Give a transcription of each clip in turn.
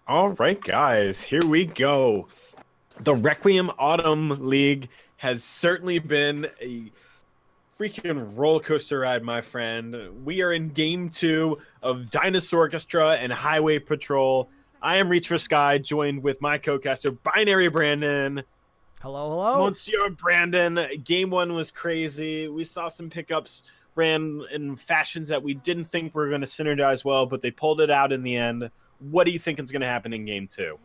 All right, guys, here we go. The Requiem Autumn League has certainly been a freaking roller coaster ride, my friend. We are in game 2 of Dinosaurchestra and Highway Patrol. I am Reach for Sky, joined with my co-caster, Binary Brandon. Hello, hello. Monsieur Brandon, game 1 was crazy. We saw some pickups ran in fashions that we didn't think were going to synergize well, but they pulled it out in the end. What do you think is going to happen in game 2?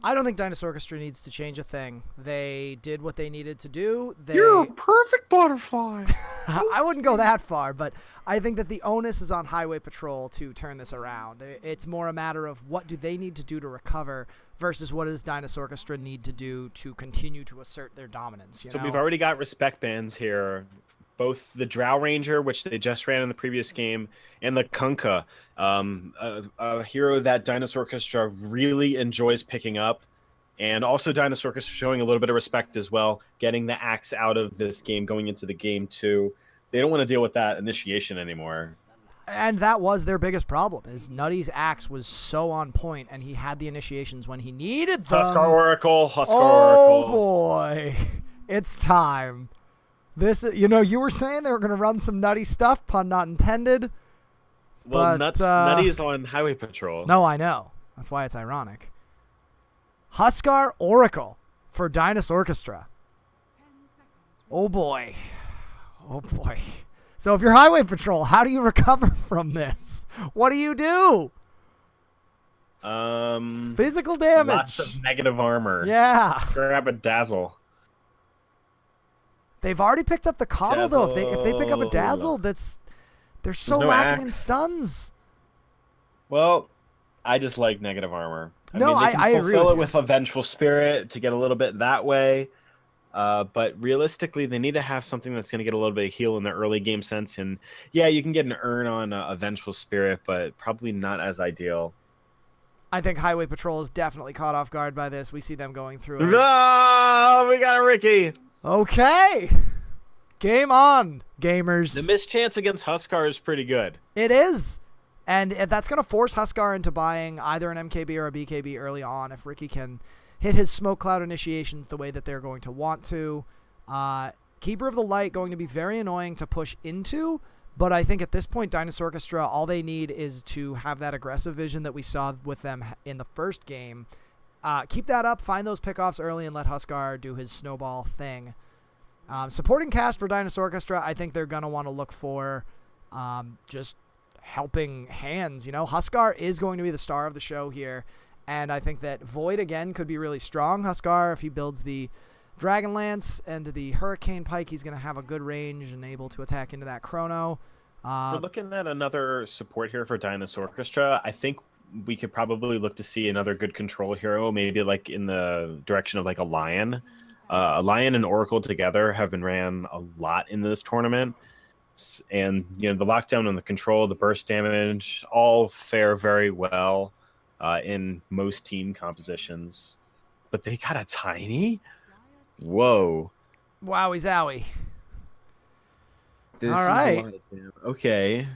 I don't think Dinosaurchestra needs to change a thing. They did what they needed to do. You're a perfect butterfly. I wouldn't go that far, but I think that the onus is on Highway Patrol to turn this around. It's more a matter of what do they need to do to recover versus what does Dinosaurchestra need to do to continue to assert their dominance. So we've already got respect bands here. Both the Drow Ranger, which they just ran in the previous game, and the Kunkka, a hero that Dinosaurchestra really enjoys picking up. And also Dinosaurchestra showing a little bit of respect as well, getting the axe out of this game going into the game 2. They don't want to deal with that initiation anymore. And that was their biggest problem, is Nutty's axe was so on point, and he had the initiations when he needed them. Huskar Oracle, Huskar Oh, Oracle. boy. It's time. This, you were saying they were going to run some nutty stuff, pun not intended. Well, but, Nutty's on Highway Patrol. No, I know. That's why it's ironic. Huskar Oracle for Dinosaurchestra. Oh, boy. Oh, boy. So if you're Highway Patrol, how do you recover from this? What do you do? Physical damage. Lots of negative armor. Yeah. Grab a Dazzle. They've already picked up the Coddle, though. If they pick up a Dazzle, they're so lacking in stuns. Well, I just like negative armor. I agree with fulfill it you. with a Vengeful Spirit to get a little bit that way. But realistically, they need to have something that's going to get a little bit of heal in the early game sense. And yeah, you can get an urn on a Vengeful Spirit, but probably not as ideal. I think Highway Patrol is definitely caught off guard by this. We see them going through it. Oh, we got a Ricky. Okay. Game on, gamers. The mischance against Huskar is pretty good. It is. And that's going to force Huskar into buying either an MKB or a BKB early on if Ricky can hit his smoke cloud initiations the way that they're going to want to. Keeper of the Light going to be very annoying to push into, but I think at this point, Dinosaurchestra, all they need is to have that aggressive vision that we saw with them in the first game. Keep that up, find those pickoffs early, and let Huskar do his snowball thing. Supporting cast for Dinosaurchestra, I think they're going to want to look for just helping hands. Huskar is going to be the star of the show here, and I think that Void, again, could be really strong. Huskar, if he builds the Dragon Lance and the Hurricane Pike, he's going to have a good range and able to attack into that Chrono. For looking at another support here for Dinosaurchestra, I think we could probably look to see another good control hero, maybe like in the direction of like a Lion. A Lion and Oracle together have been ran a lot in this tournament. And, the lockdown and the control, the burst damage, all fare very well in most team compositions. But they got a Tiny? Whoa. Wowie zowie. This all is right. a lot of okay.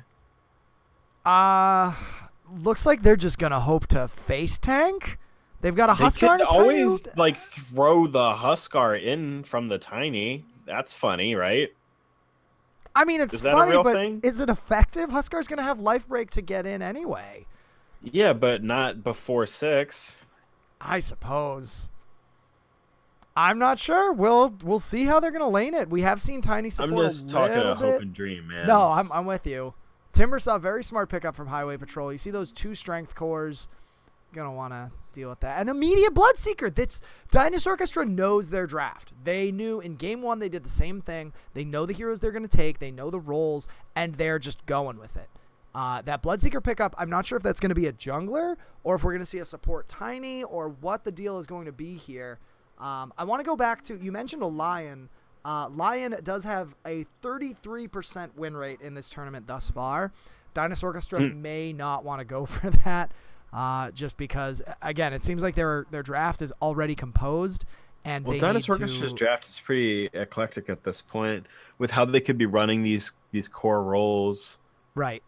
Looks like they're just going to hope to face tank. They've got a They Huskar and could a always Tiny. throw the Huskar in from the Tiny. That's funny, right? I mean, it's Is that a funny, real but thing? is it effective? Huskar's going to have life break to get in anyway. Yeah, but not before 6. I suppose. I'm not sure. We'll see how they're going to lane it. We have seen Tiny support I'm just talking little a hope bit. and dream, man. No, I'm with you. Timbersaw, very smart pickup from Highway Patrol. You see those 2 strength cores. Gonna want to deal with that. And immediate Bloodseeker. That's Dinosaurchestra knows their draft. They knew in game 1 they did the same thing. They know the heroes they're going to take. They know the roles, and they're just going with it. That Bloodseeker pickup, I'm not sure if that's going to be a jungler or if we're going to see a support Tiny or what the deal is going to be here. I want to go back to, you mentioned a Lion. Lion does have a 33% win rate in this tournament thus far. Dinosaurchestra may not want to go for that. Just because, again, it seems like their draft is already composed, and they Dinosaurchestra's draft is pretty eclectic at this point with how they could be running these core roles. Right.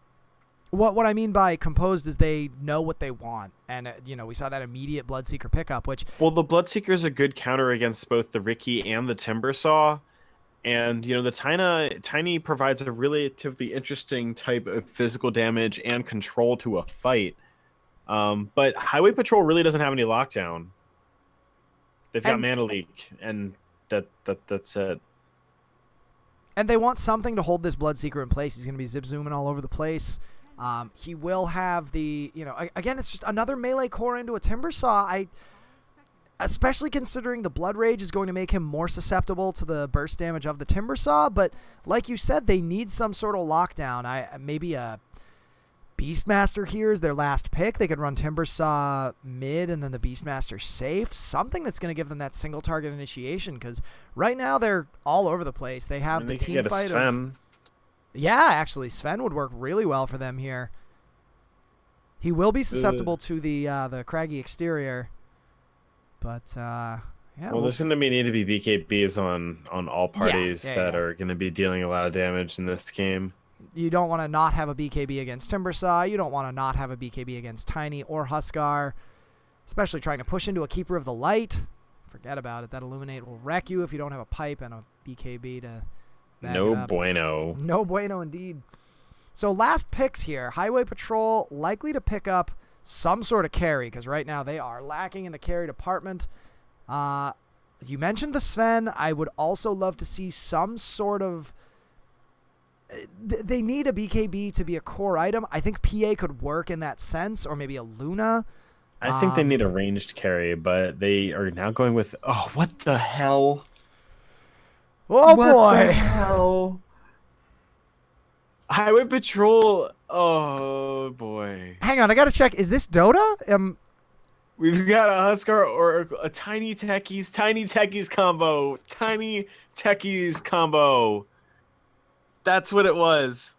What I mean by composed is they know what they want. And, we saw that immediate Bloodseeker pickup, which... Well, the Bloodseeker is a good counter against both the Ricky and the Timbersaw. And, the Tiny provides a relatively interesting type of physical damage and control to a fight. But Highway Patrol really doesn't have any lockdown. They've got Mana Leak, and that's it. And they want something to hold this Bloodseeker in place. He's going to be zip-zooming all over the place. He will have the, again, it's just another melee core into a Timbersaw. Especially considering the Blood Rage is going to make him more susceptible to the burst damage of the Timbersaw. But like you said, they need some sort of lockdown. Maybe a Beastmaster here is their last pick. They could run Timbersaw mid and then the Beastmaster safe. Something that's going to give them that single target initiation, because right now they're all over the place. They have the team fight of... Yeah, actually, Sven would work really well for them here. He will be susceptible to the craggy exterior. But, yeah. Well, there's going to need to be BKBs on all parties that are going to be dealing a lot of damage in this game. You don't want to not have a BKB against Timbersaw. You don't want to not have a BKB against Tiny or Huskar. Especially trying to push into a Keeper of the Light. Forget about it. That Illuminate will wreck you if you don't have a pipe and a BKB to back No it up. bueno. No bueno indeed. So last picks here. Highway Patrol likely to pick up some sort of carry, because right now they are lacking in the carry department. You mentioned the Sven. I would also love to see some sort of... They need a BKB to be a core item. I think PA could work in that sense, or maybe a Luna. I think they need a ranged carry, but they are now going with... Oh, what the hell? Oh, what boy. The hell? Highway Patrol... Oh, boy. Hang on, I gotta check. Is this Dota? We've got a Huskar or a Tiny Techies combo. Tiny Techies combo. That's what it was.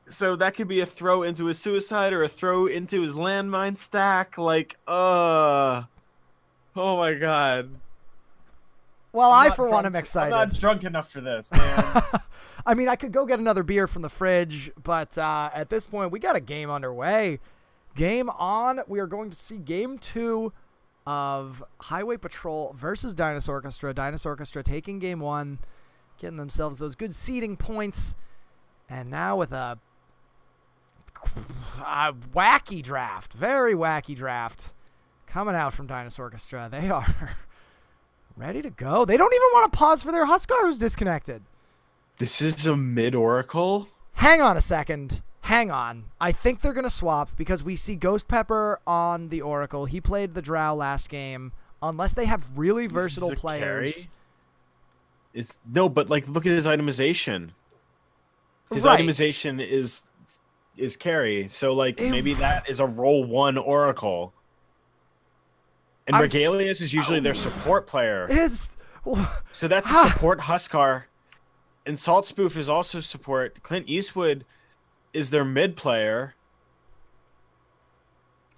So that could be a throw into his suicide or a throw into his landmine stack. Like, oh my god. Well, I, for one, am excited. I'm not drunk enough for this, man. I mean, I could go get another beer from the fridge, but at this point, we got a game underway. Game on. We are going to see Game 2 of Highway Patrol versus Dinosaurchestra. Dinosaurchestra taking Game 1, getting themselves those good seeding points, and now with a wacky draft, very wacky draft, coming out from Dinosaurchestra. They are ready to go. They don't even want to pause for their Huskar who's disconnected. This is a mid-Oracle? Hang on a second. Hang on. I think they're going to swap because we see Ghost Pepper on the Oracle. He played the Drow last game. Unless they have really versatile players. No, but like, look at his itemization. His right. itemization is carry. So like, maybe that is a roll 1 Oracle. And Regalius is usually their support player. So that's a support Huskar. And Salt Spoof is also support. Clint Eastwood is their mid player.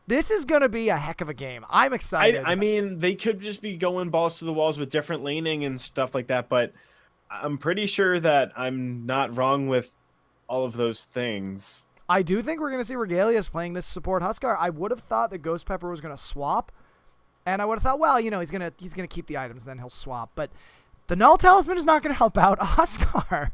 This is going to be a heck of a game. I'm excited. I mean, they could just be going balls to the walls with different laning and stuff like that, but I'm pretty sure that I'm not wrong with all of those things. I do think we're going to see Regalius playing this support Huskar. I would have thought that Ghost Pepper was going to swap, and I would have thought, well, he's going to keep the items, then he'll swap. But the Null Talisman is not going to help out Huskar.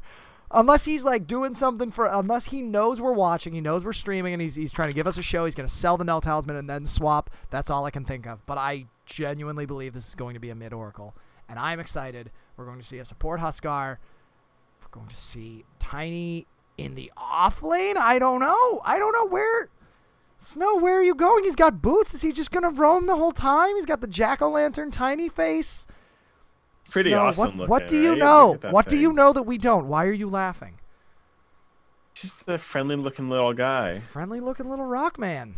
Unless he's like doing something unless he knows we're watching, he knows we're streaming, and he's trying to give us a show. He's going to sell the Null Talisman and then swap. That's all I can think of. But I genuinely believe this is going to be a mid Oracle, and I'm excited. We're going to see a support Huskar. We're going to see Tiny in the off lane. I don't know where. Snow, where are you going? He's got boots. Is he just going to roam the whole time? He's got the jack-o'-lantern Tiny face. Pretty Snow, awesome looking. What do you right? know? What do you know that we don't? Why are you laughing? Just a friendly looking little guy. Friendly looking little rock man.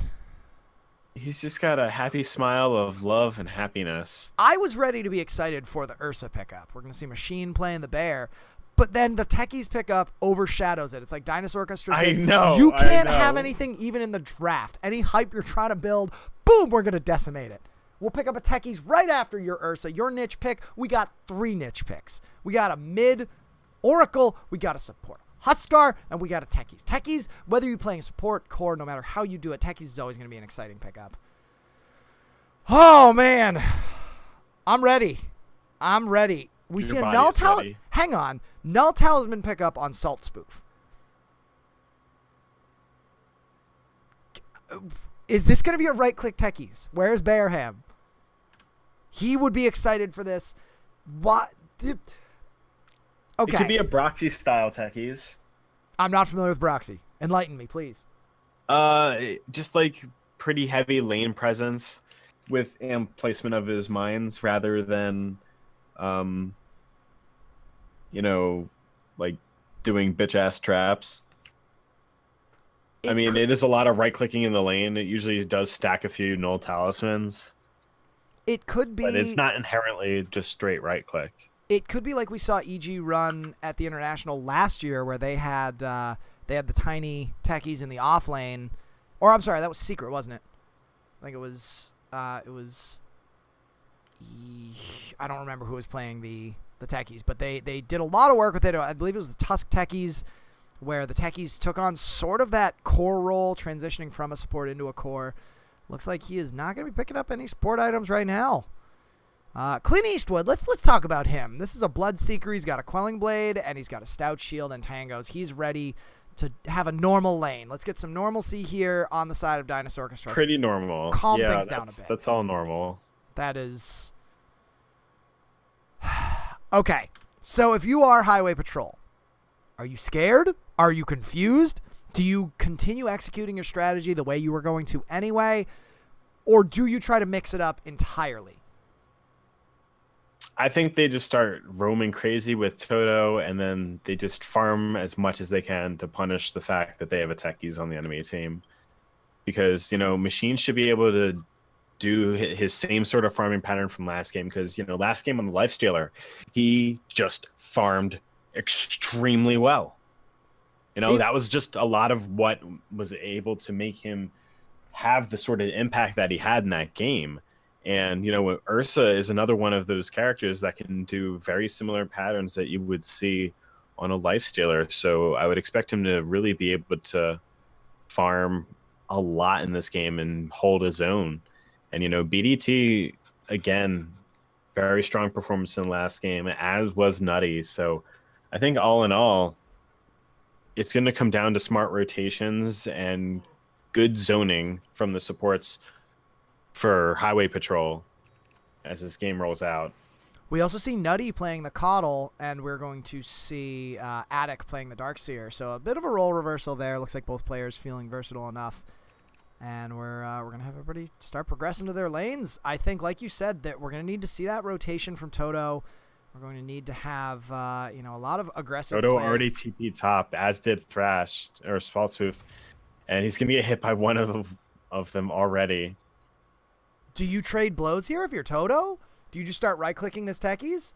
He's just got a happy smile of love and happiness. I was ready to be excited for the Ursa pickup. We're going to see Machine playing the bear. But then the Techies pickup overshadows it. It's like Dinosaurchestra says, you can't have anything even in the draft. Any hype you're trying to build, boom, we're going to decimate it. We'll pick up a Techies right after your Ursa. Your niche pick, we got 3 niche picks. We got a mid Oracle. We got a support Huskar, and we got a Techies. Techies, whether you're playing support, core, no matter how you do it, Techies is always going to be an exciting pickup. Oh, man. I'm ready. We see a Null Talisman. Hang on. Null Talisman pickup on Salt Spoof. Is this going to be a right-click Techies? Where's Bearham? He would be excited for this. What? Okay. It could be a Broxy-style Techies. I'm not familiar with Broxy. Enlighten me, please. Just like pretty heavy lane presence with placement of his mines rather than, like doing bitch-ass traps. It is a lot of right-clicking in the lane. It usually does stack a few Null Talismans. It could be... But it's not inherently just straight right-click. It could be like we saw EG run at the International last year where they had the tiny techies in the off lane. Or, I'm sorry, that was Secret, wasn't it? I think it was... I don't remember who was playing the techies, but they did a lot of work with it. I believe it was the Tusk techies, where the techies took on sort of that core role, transitioning from a support into a core. Looks like he is not going to be picking up any support items right now. Clint Eastwood, let's talk about him. This is a Bloodseeker. He's got a Quelling Blade, and he's got a Stout Shield and Tangos. He's ready to have a normal lane. Let's get some normalcy here on the side of Dinosaurchestra. Pretty normal. Calm things down a bit. That's all normal. That is... Okay, so if you are Highway Patrol, are you scared? Are you confused? Do you continue executing your strategy the way you were going to anyway? Or do you try to mix it up entirely? I think they just start roaming crazy with Toto, and then they just farm as much as they can to punish the fact that they have a techies on the enemy team. Because, Machine should be able to do his same sort of farming pattern from last game. Because, last game on the Lifestealer, he just farmed extremely well. That was just a lot of what was able to make him have the sort of impact that he had in that game. And, Ursa is another one of those characters that can do very similar patterns that you would see on a Lifestealer. So I would expect him to really be able to farm a lot in this game and hold his own. And, BDT, again, very strong performance in the last game, as was Nutty. So I think all in all, it's going to come down to smart rotations and good zoning from the supports for Highway Patrol as this game rolls out. We also see Nutty playing the Coddle, and we're going to see Attic playing the Darkseer. So a bit of a role reversal there. Looks like both players feeling versatile enough. And we're going to have everybody start progressing to their lanes. I think, like you said, that we're going to need to see that rotation from Toto. We're going to need to have a lot of aggressive Toto play. already TP top, as did Thrash, or Salt Spoof. And he's going to get hit by one of them already. Do you trade blows here if you're Toto? Do you just start right-clicking this techies?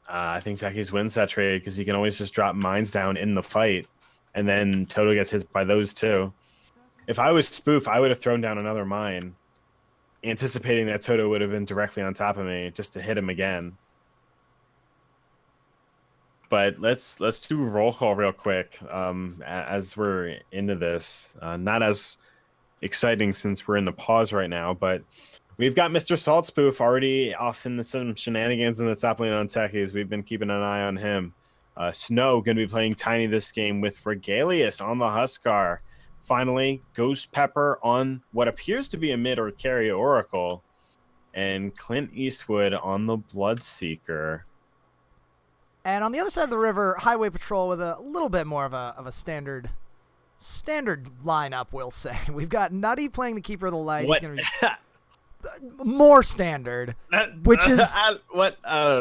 I think Techies wins that trade because he can always just drop mines down in the fight. And then Toto gets hit by those too. If I was Spoof, I would have thrown down another mine, anticipating that Toto would have been directly on top of me just to hit him again. But let's do roll call real quick as we're into this. Not as exciting since we're in the pause right now, but we've got Mr. Salt Spoof already off in some shenanigans in the top lane on techies. We've been keeping an eye on him. Snow going to be playing Tiny this game with Regalius on the Huskar. Finally, Ghost Pepper on what appears to be a mid or carry Oracle, and Clint Eastwood on the Bloodseeker. And on the other side of the river, Highway Patrol with a little bit more of a standard lineup, we'll say. We've got Nutty playing the Keeper of the Light. What? He's going to be more standard, which is I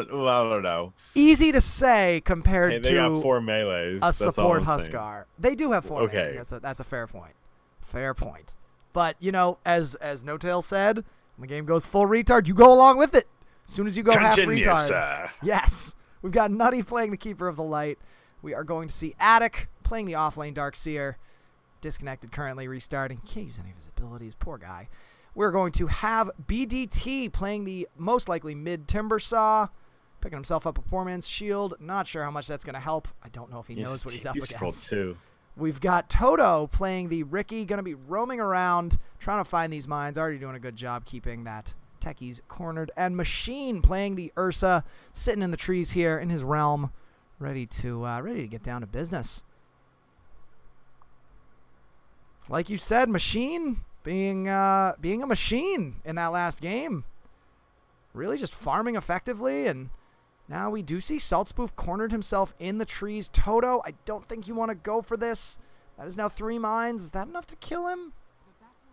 don't know. Easy to say compared they to got 4 melees. a support Huskar. They do have 4 okay. melees. That's a fair point. Fair point. But as No Tail said, when the game goes full retard, you go along with it. As soon as you go half retard. Sir. Yes. We've got Nutty playing the Keeper of the Light. We are going to see Attic playing the offlane Darkseer. Disconnected currently, restarting. Can't use any of his abilities. Poor guy. We're going to have BDT playing the most likely mid Timbersaw. Picking himself up a poor man's shield. Not sure how much that's going to help. I don't know if he knows what he's up against. Too. We've got Toto playing the Ricky, going to be roaming around, trying to find these mines. Already doing a good job keeping that Techies cornered. And Machine playing the Ursa, sitting in the trees here in his realm, ready to get down to business. Like you said, Machine being a machine in that last game. Really just farming effectively, and now we do see Saltspoof cornered himself in the trees. Toto, I don't think you want to go for this. That is now 3 mines. Is that enough to kill him?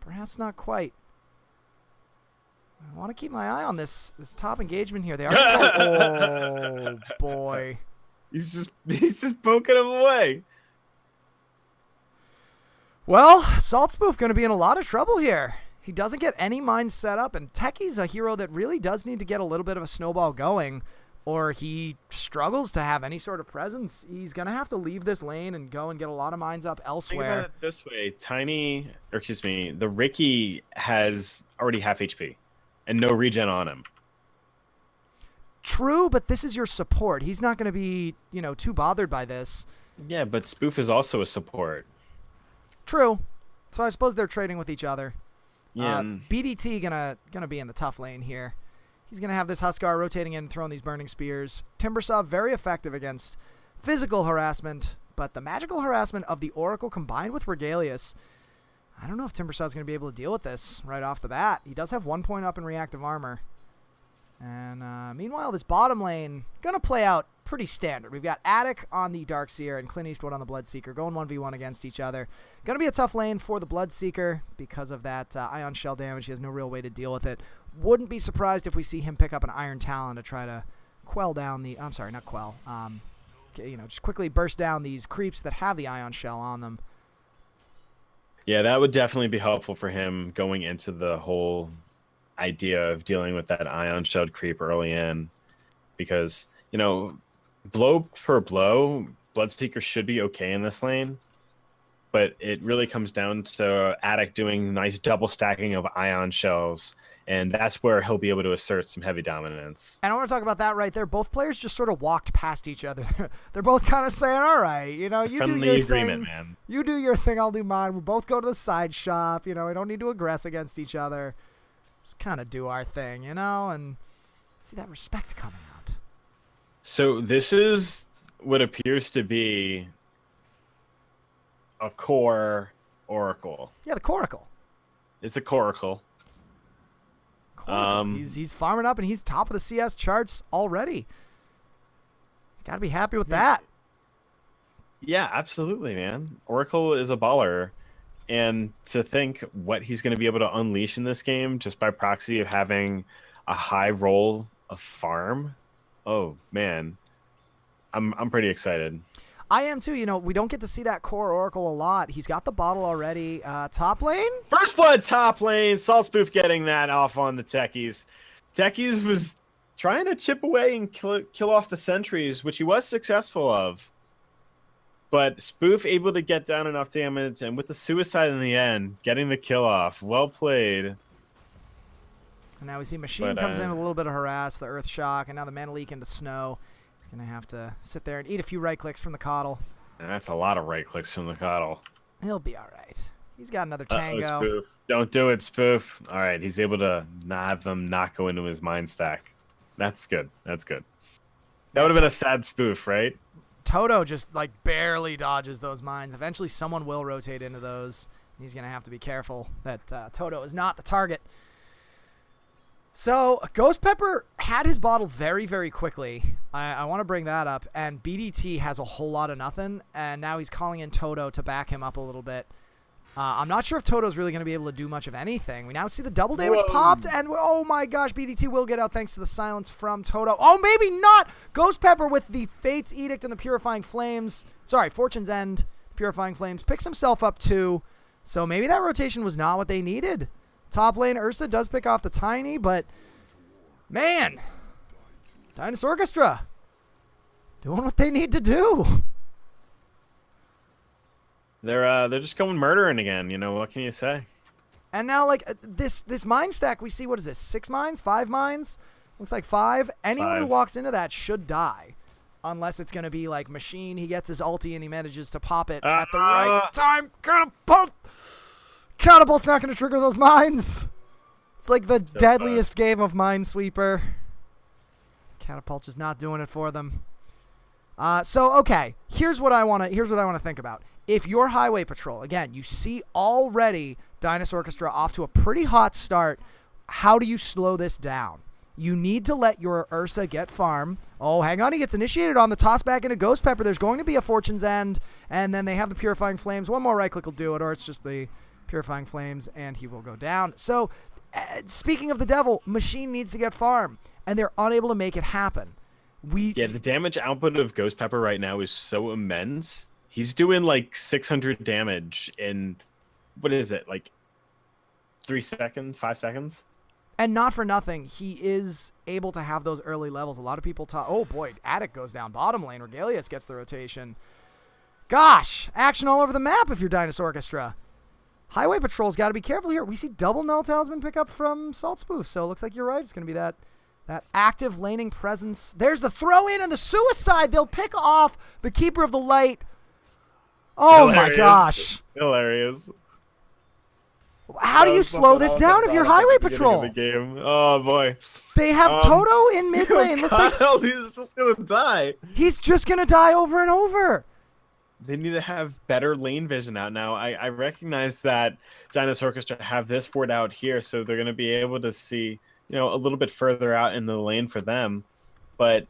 Perhaps not quite. I want to keep my eye on this top engagement here. They are. Oh boy. He's just poking him away. Well, Saltspoof going to be in a lot of trouble here. He doesn't get any mines set up, and Techie's a hero that really does need to get a little bit of a snowball going, or he struggles to have any sort of presence. He's going to have to leave this lane and go and get a lot of mines up elsewhere. Think about it this way. The Ricky has already half HP and no regen on him. True, but this is your support. He's not going to be, too bothered by this. Yeah, but Spoof is also a support. True. So I suppose they're trading with each other. Yeah. BDT gonna be in the tough lane here. He's gonna have this Huskar rotating in and throwing these burning spears. Timbersaw very effective against physical harassment, but the magical harassment of the Oracle combined with Regalius, I don't know if Timbersaw's gonna be able to deal with this right off the bat. He does have 1 point up in reactive armor. And meanwhile, this bottom lane gonna play out pretty standard. We've got Attic on the Darkseer and Clint Eastwood on the Bloodseeker going 1v1 against each other. Gonna be a tough lane for the Bloodseeker because of that Ion Shell damage. He has no real way to deal with it. Wouldn't be surprised if we see him pick up an Iron Talon to try to quell down the... I'm sorry, not quell. Just quickly burst down these creeps that have the Ion Shell on them. Yeah, that would definitely be helpful for him going into the whole idea of dealing with that Ion Shelled creep early in. Because, blow per blow, Bloodseeker should be okay in this lane, but it really comes down to Attic doing nice double stacking of Ion Shells, and that's where he'll be able to assert some heavy dominance. And I want to talk about that right there. Both players just sort of walked past each other. They're both kind of saying, all right, you do your agreement, thing. Man. You do your thing, I'll do mine. We'll both go to the side shop. We don't need to aggress against each other. Just kind of do our thing, and see that respect coming out. So this is what appears to be a core Oracle. Yeah, the Coracle. It's a Coracle. He's farming up, and he's top of the CS charts already. He's got to be happy with that. Yeah, absolutely, man. Oracle is a baller. And to think what he's going to be able to unleash in this game just by proxy of having a high roll of farm. Oh, man. I'm pretty excited. I am too. We don't get to see that core Oracle a lot. He's got the bottle already. Top lane? First blood top lane. Saltspoof getting that off on the Techies. Techies was trying to chip away and kill off the sentries, which he was successful of. But Spoof able to get down enough damage, and with the suicide in the end, getting the kill off. Well played. And now we see Machine comes in a little bit of harass, the Earth Shock, and now the Mana Leak into Snow. He's going to have to sit there and eat a few right clicks from the Coddle. And that's a lot of right clicks from the Coddle. He'll be all right. He's got another Tango. Spoof. Don't do it, Spoof. All right, he's able to not have them not go into his mind stack. That's good. That's good. That would have been a sad Spoof, right? Toto just barely dodges those mines. Eventually someone will rotate into those. He's going to have to be careful that Toto is not the target. So Ghost Pepper had his bottle very, very quickly. I want to bring that up. And BDT has a whole lot of nothing. And now he's calling in Toto to back him up a little bit. I'm not sure if Toto's really going to be able to do much of anything. We now see the double damage popped, and oh my gosh, BDT will get out thanks to the silence from Toto. Oh, maybe not! Ghost Pepper with the Fate's Edict and the Purifying Flames. Sorry, Fortune's End, Purifying Flames. Picks himself up too, so maybe that rotation was not what they needed. Top lane, Ursa does pick off the Tiny, but man, Dinosaurchestra doing what they need to do. They're just going murdering again. What can you say? And now, this mine stack, we see, what is this, 6 mines, 5 mines? Looks like 5. Anyone who 5. walks into that should die. Unless it's going to be like Machine. He gets his ulti and he manages to pop it at the right time. Catapult! Catapult's not going to trigger those mines. It's like the deadliest game of Minesweeper. Catapult just not doing it for them. So okay, here's what I want to think about. If you're Highway Patrol, again, you see already Dinosaurchestra off to a pretty hot start. How do you slow this down? You need to let your Ursa get farm. Oh, hang on. He gets initiated on the toss back into Ghost Pepper. There's going to be a Fortune's End, and then they have the Purifying Flames. One more right click will do it, or it's just the Purifying Flames, and he will go down. So, speaking of the devil, Machine needs to get farm, and they're unable to make it happen. Yeah, the damage output of Ghost Pepper right now is so immense. He's doing like 600 damage in, what is it, like 3 seconds, 5 seconds? And not for nothing, he is able to have those early levels. A lot of people talk. Oh boy, Attic goes down bottom lane. Regalius gets the rotation. Gosh, action all over the map if you're Dinosaurchestra. Highway Patrol's got to be careful here. We see double Null Talisman pick up from Salt Spoof, so it looks like you're right. It's going to be that active laning presence. There's the throw in and the suicide. They'll pick off the Keeper of the Light. Oh Hilarious. My gosh. Hilarious. How do you slow this down if you're Highway Patrol? The game. Oh boy. They have Toto in mid lane. Looks like he's just gonna die. He's just gonna die over and over. They need to have better lane vision out now. I recognize that Dinosaurchestra have this board out here, so they're gonna be able to see, a little bit further out in the lane for them. But,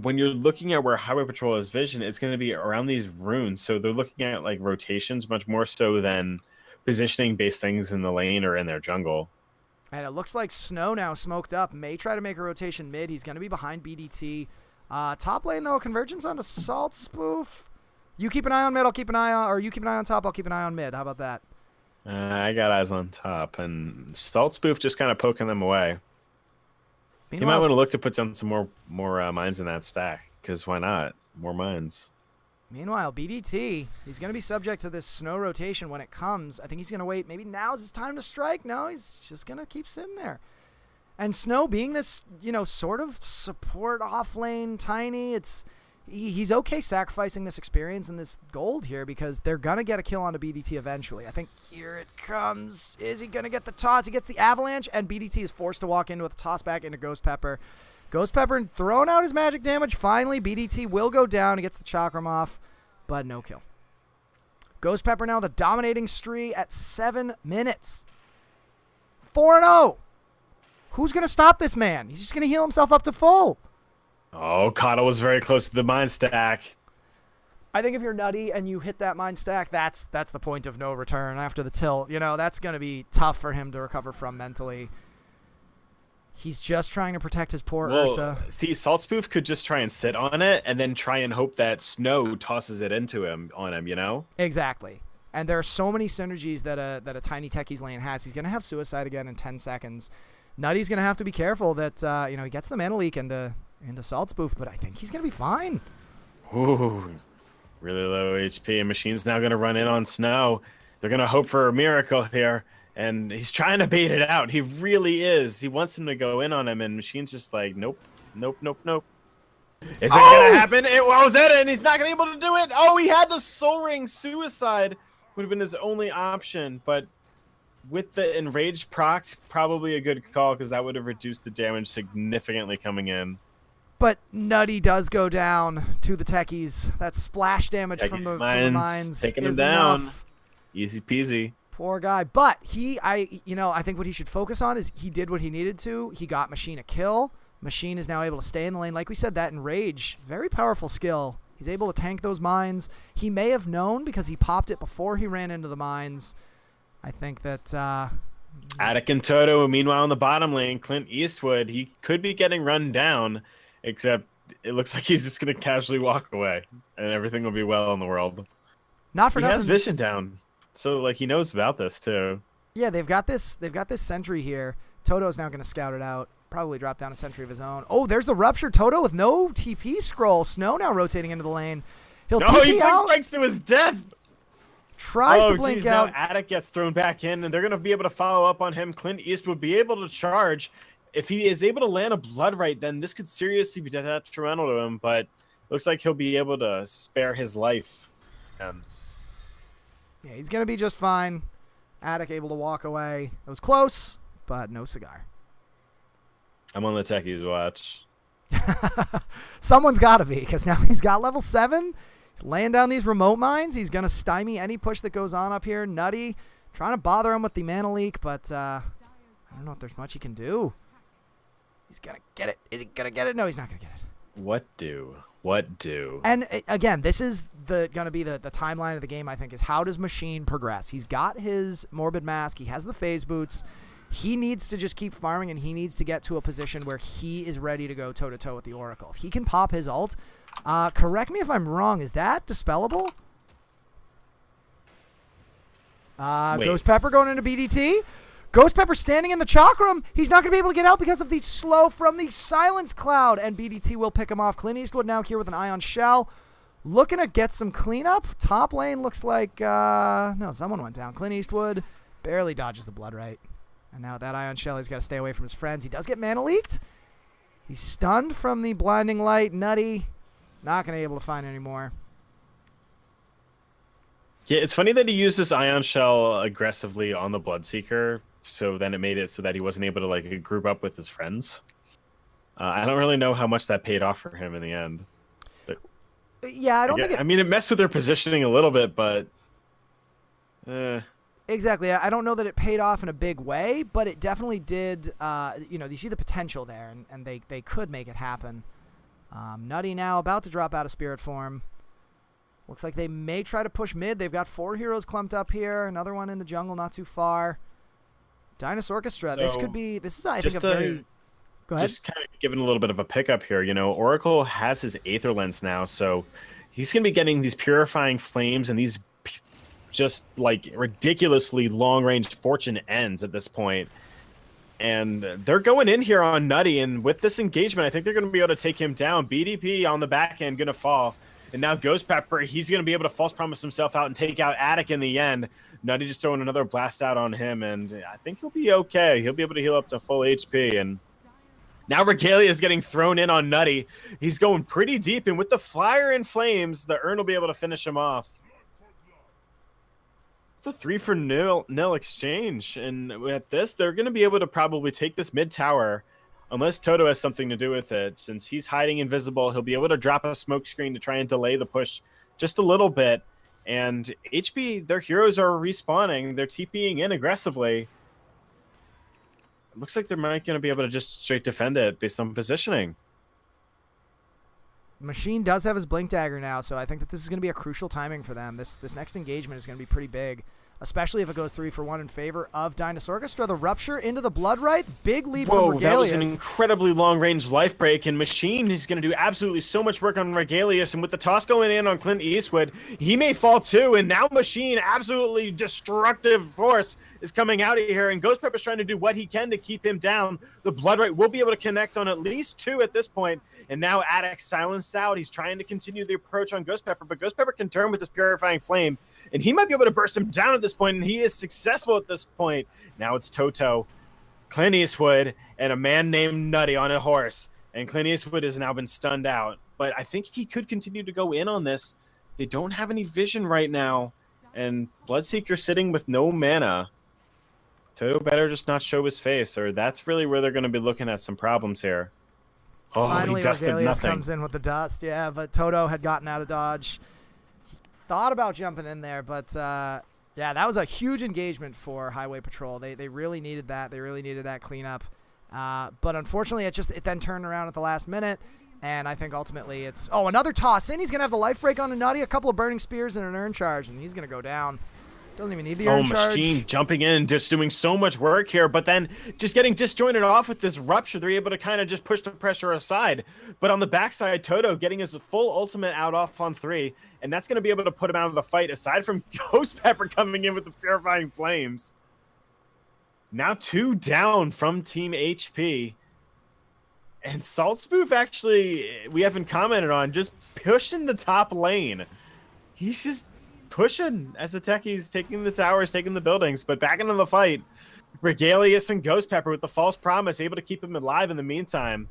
when you're looking at where Highway Patrol has vision, it's gonna be around these runes. So they're looking at like rotations much more so than positioning-based things in the lane or in their jungle. And it looks like Snow now smoked up. May try to make a rotation mid. He's going to be behind BDT. Top lane, though, convergence on the Salt Spoof. You keep an eye on mid, I'll keep an eye on... Or you keep an eye on top, I'll keep an eye on mid. How about that? I got eyes on top. And Salt Spoof just kind of poking them away. Meanwhile, you might want to look to put down some more mines in that stack. Because why not? More mines. Meanwhile, BDT, he's going to be subject to this Snow rotation when it comes. I think he's going to wait. Maybe now is his time to strike. No, he's just going to keep sitting there. And Snow being this, sort of support off lane tiny, he's okay sacrificing this experience and this gold here because they're going to get a kill onto BDT eventually. I think here it comes. Is he going to get the toss? He gets the avalanche, and BDT is forced to walk in with a toss back into Ghost Pepper. Ghost Pepper throwing out his magic damage. Finally, BDT will go down. He gets the Chakram off, but no kill. Ghost Pepper now the dominating Stree at 7 minutes. 4-0. Who's going to stop this man? He's just going to heal himself up to full. Oh, Kata was very close to the mine stack. I think if you're nutty and you hit that mine stack, that's the point of no return after the tilt. That's going to be tough for him to recover from mentally. He's just trying to protect his poor Ursa. See, Salt Spoof could just try and sit on it and then try and hope that Snow tosses it on him, Exactly. And there are so many synergies that a tiny Techie's lane has. He's going to have suicide again in 10 seconds. Nutty's going to have to be careful that, he gets the mana leak into Salt Spoof, but I think he's going to be fine. Ooh, really low HP, and Machine's now going to run in on Snow. They're going to hope for a miracle here. And he's trying to bait it out. He really is. He wants him to go in on him, and Machine's just like, nope, nope, nope, nope. Is it going to happen? It was it, and he's not going to be able to do it. Oh, he had the Soul Ring. Suicide would have been his only option, but with the Enraged proc, probably a good call because that would have reduced the damage significantly coming in. But Nutty does go down to the Techies. That splash damage from the mines taking him is down. enough. Easy peasy. Poor guy. But I think what he should focus on is he did what he needed to. He got Machine a kill. Machine is now able to stay in the lane. Like we said, that Enrage, very powerful skill. He's able to tank those mines. He may have known because he popped it before he ran into the mines. I think that... Attic and Toto, meanwhile, in the bottom lane, Clint Eastwood, he could be getting run down, except it looks like he's just going to casually walk away, and everything will be well in the world. Not for nothing. He has vision down. So, he knows about this, too. Yeah, they've got this sentry here. Toto's now going to scout it out. Probably drop down a sentry of his own. Oh, there's the Rupture. Toto with no TP scroll. Snow now rotating into the lane. He'll TP he out. strikes to his death. Tries to blink out. Now Attic gets thrown back in, and they're going to be able to follow up on him. Clint Eastwood will be able to charge. if he is able to land a blood right, then this could seriously be detrimental to him. But looks like he'll be able to spare his life. And yeah, he's gonna be just fine. Attic able to walk away. It was close, but no cigar. I'm on the techies watch. Someone's got to be, because now he's got level 7. He's laying down these remote mines. He's going to stymie any push that goes on up here. Nutty trying to bother him with the mana leak, but I don't know if there's much he can do. He's going to get it. Is he going to get it? No, he's not going to get it. What do? What do? And again, this is going to be the timeline of the game, I think, is how does Machine progress? He's got his Morbid Mask. He has the phase boots. He needs to just keep farming, and he needs to get to a position where he is ready to go toe-to-toe with the Oracle. If he can pop his ult, correct me if I'm wrong, is that dispellable? Ghost Pepper going into BDT. Ghost Pepper standing in the Chakram. He's not going to be able to get out because of the slow from the Silence Cloud, and BDT will pick him off. Clint Eastwood now here with an Ion Shell. Looking to get some cleanup. Top lane looks like, no, someone went down. Clint Eastwood barely dodges the blood right. And now that Ion Shell, he's got to stay away from his friends. He does get mana leaked. He's stunned from the blinding light. Nutty, not going to be able to find any more. Yeah, it's funny that he used this Ion Shell aggressively on the Bloodseeker, so then it made it so that he wasn't able to like group up with his friends. I don't really know how much that paid off for him in the end. But, yeah, I don't think it... I mean, it messed with their positioning a little bit, but... Exactly. I don't know that it paid off in a big way, but it definitely did. You see the potential there, and they could make it happen. Nutty now about to drop out of Spirit Form. Looks like they may try to push mid. They've got 4 heroes clumped up here. Another one in the jungle not too far. Dinosaurchestra. So, this is I think a very... Go ahead. Just kind of giving a little bit of a pickup here. You know, Oracle has his Aether Lens now, so he's going to be getting these Purifying Flames and these just like ridiculously long-range Fortune ends at this point. And they're going in here on Nutty, and with this engagement, I think they're going to be able to take him down. BDP on the back end going to fall. And now Ghost Pepper, he's going to be able to false promise himself out and take out Attic in the end. Nutty just throwing another blast out on him, and I think he'll be okay. He'll be able to heal up to full HP. And now Regalia is getting thrown in on Nutty. He's going pretty deep, and with the Fire and Flames, the Urn will be able to finish him off. It's a 3-for-0 exchange, and at this, they're going to be able to probably take this mid tower, unless Toto has something to do with it. Since he's hiding invisible, he'll be able to drop a smoke screen to try and delay the push just a little bit. And HP, their heroes are respawning. They're TPing in aggressively. It looks like they're not going to be able to just straight defend it based on positioning. Machine does have his Blink Dagger now, so I think that this is going to be a crucial timing for them. This next engagement is going to be pretty big, especially if it goes 3-for-1 in favor of Dinosaurchestra. The Rupture into the Blood Right. Big lead from Regalius. That was an incredibly long-range life break, and Machine is going to do absolutely so much work on Regalius, and with the toss going in on Clint Eastwood, he may fall too, and now Machine, absolutely destructive force, is coming out of here, and Ghost Pepper's trying to do what he can to keep him down. The Blood Right will be able to connect on at least 2 at this point, and now Attic silenced out. He's trying to continue the approach on Ghost Pepper, but Ghost Pepper can turn with his Purifying Flame, and he might be able to burst him down at this point, and he is successful at this point. Now it's Toto, Clint Eastwood, and a man named Nutty on a horse, and Clint Eastwood has now been stunned out, but I think he could continue to go in on this. They don't have any vision right now, and Bloodseeker sitting with no mana. Toto better just not show his face, or that's really where they're going to be looking at some problems here. Oh, finally, he dusted Regalius nothing. comes in with the dust, yeah, but Toto had gotten out of dodge. He thought about jumping in there, but yeah, that was a huge engagement for Highway Patrol. They really needed that. They really needed that cleanup. But unfortunately, it then turned around at the last minute, and I think ultimately it's... Oh, another toss in. He's going to have the life break on a Nutty, a couple of Burning Spears, and an Urn Charge, and he's going to go down. Doesn't even need the Urn Charge. Machine jumping in, just doing so much work here, but then just getting disjointed off with this Rupture. They're able to kind of just push the pressure aside. But on the backside, Toto getting his full ultimate out off on 3, and that's going to be able to put him out of the fight, aside from Ghost Pepper coming in with the Purifying Flames. Now 2 down from Team HP. And Saltspoof, actually, we haven't commented on, just pushing the top lane. He's just pushing as the techies, taking the towers, taking the buildings, but back into the fight. Regalius and Ghost Pepper with the false promise, able to keep him alive in the meantime.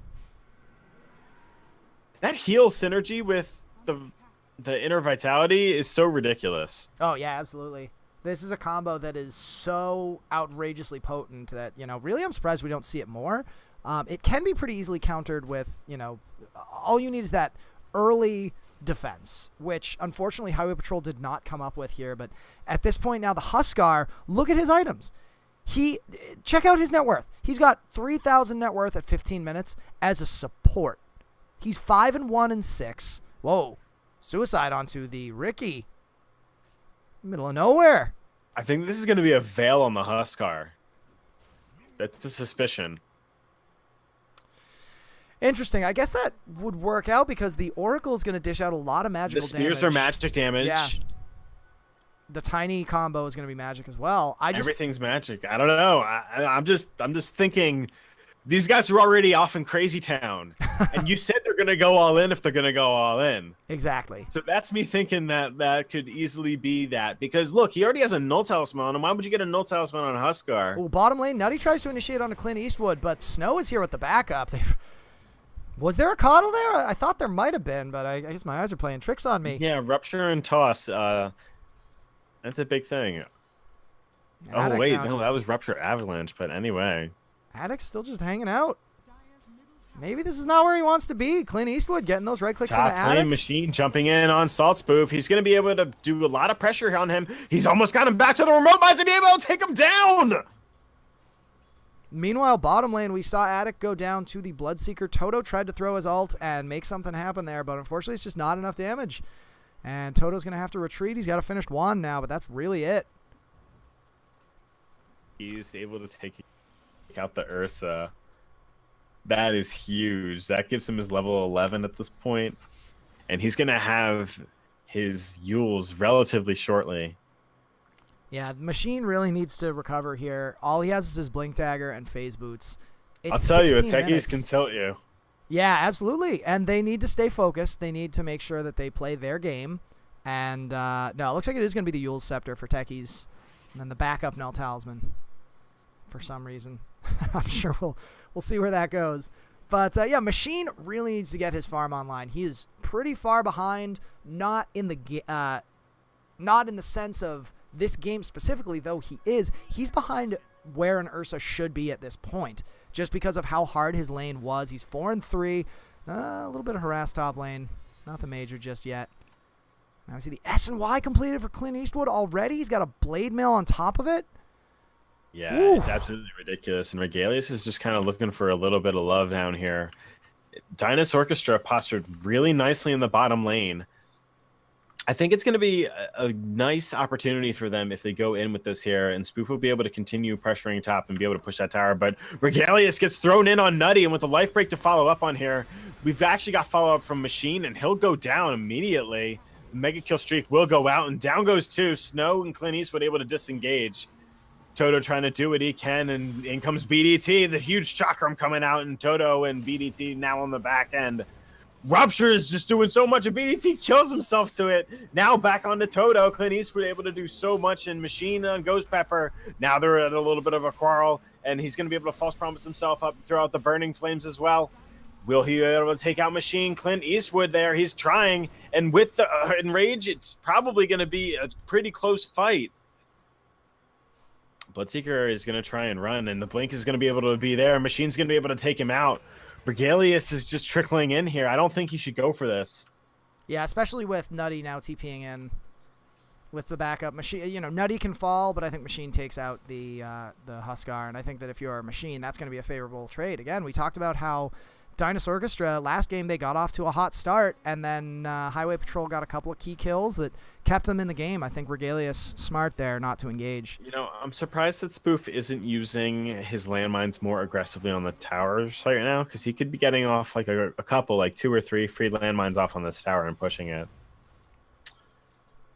That heal synergy with the inner vitality is so ridiculous. Oh, yeah, absolutely. This is a combo that is so outrageously potent that, really I'm surprised we don't see it more. It can be pretty easily countered with, all you need is that early defense, which unfortunately Highway Patrol did not come up with here. But at this point now, the Huskar, look at his items. Check out his net worth. He's got 3,000 net worth at 15 minutes as a support. He's 5-1 and 6. Whoa. Suicide onto the Ricky. Middle of nowhere. I think this is going to be a veil on the Huskar. That's a suspicion. Interesting. I guess that would work out because the Oracle is going to dish out a lot of magical damage. The spears are magic damage. Yeah. The tiny combo is going to be magic as well. Everything's magic. I don't know. I'm just thinking these guys are already off in Crazy Town. And you said they're going to go all in if they're going to go all in. Exactly. So that's me thinking that could easily be that. Because, look, he already has a Null Talisman on him. Why would you get a Null Talisman on Huskar? Oh, bottom lane, Nutty tries to initiate on a Clint Eastwood, but Snow is here with the backup. Was there a coddle there? I thought there might have been, but I guess my eyes are playing tricks on me. Yeah, Rupture and Toss. That's a big thing. Attic oh, wait. No, that was Rupture Avalanche. But anyway. Attic's still just hanging out. Maybe this is not where he wants to be. Clint Eastwood getting those right clicks on the Attic. Top Machine jumping in on Salt Spoof. He's going to be able to do a lot of pressure on him. He's almost got him back to the remote mines and able to take him down. Meanwhile, bottom lane, we saw Attic go down to the Bloodseeker. Toto tried to throw his ult and make something happen there, but unfortunately it's just not enough damage. And Toto's going to have to retreat. He's got a finished one now, but that's really it. He's able to take out the Ursa. That is huge. That gives him his level 11 at this point. And he's going to have his Yules relatively shortly. Yeah, the Machine really needs to recover here. All he has is his Blink Dagger and Phase Boots. I'll tell you, Techies can tilt you. Yeah, absolutely. And they need to stay focused. They need to make sure that they play their game. And, no, it looks like it is going to be the Yule's Scepter for Techies. And then the backup Null Talisman for some reason. I'm sure we'll see where that goes. But, yeah, Machine really needs to get his farm online. He is pretty far behind, not in the sense of this game specifically, though he's behind where an Ursa should be at this point, just because of how hard his lane was. He's 4-3, a little bit of harass top lane, nothing major just yet. Now we see the S&Y completed for Clint Eastwood already. He's got a Blade Mail on top of it. Yeah, Ooh. It's absolutely ridiculous. And Regalius is just kind of looking for a little bit of love down here. Dinosaurchestra postured really nicely in the bottom lane. I think it's going to be a nice opportunity for them if they go in with this here, and Spoof will be able to continue pressuring top and be able to push that tower. But Regalius gets thrown in on Nutty, and with the life break to follow up on here, we've actually got follow-up from Machine, and he'll go down immediately. The mega kill streak will go out, and down goes two. Snow and Clint Eastwood able to disengage. Toto trying to do what he can, and in comes BDT, the huge chakram coming out, and Toto and BDT now on the back end. Rupture is just doing so much, and BDT kills himself to it. Now back onto Toto. Clint Eastwood able to do so much, and Machine on Ghost Pepper. Now they're at a little bit of a quarrel, and he's going to be able to false promise himself up, throw out the burning flames as well. Will he be able to take out Machine? Clint Eastwood there, he's trying, and with the Enrage, it's probably going to be a pretty close fight. Bloodseeker is going to try and run, and the Blink is going to be able to be there. Machine's going to be able to take him out. Regalius is just trickling in here. I don't think he should go for this. Yeah, especially with Nutty now TPing in with the backup. Machine, Nutty can fall, but I think Machine takes out the Huskar, and I think that if you're a Machine, that's going to be a favorable trade. Again, we talked about how Dinosaurchestra, last game they got off to a hot start, and then Highway Patrol got a couple of key kills that kept them in the game. I think Regalius smart there not to engage. I'm surprised that Spoof isn't using his landmines more aggressively on the towers right now, because he could be getting off like a couple, like 2 or 3 free landmines off on this tower and pushing it.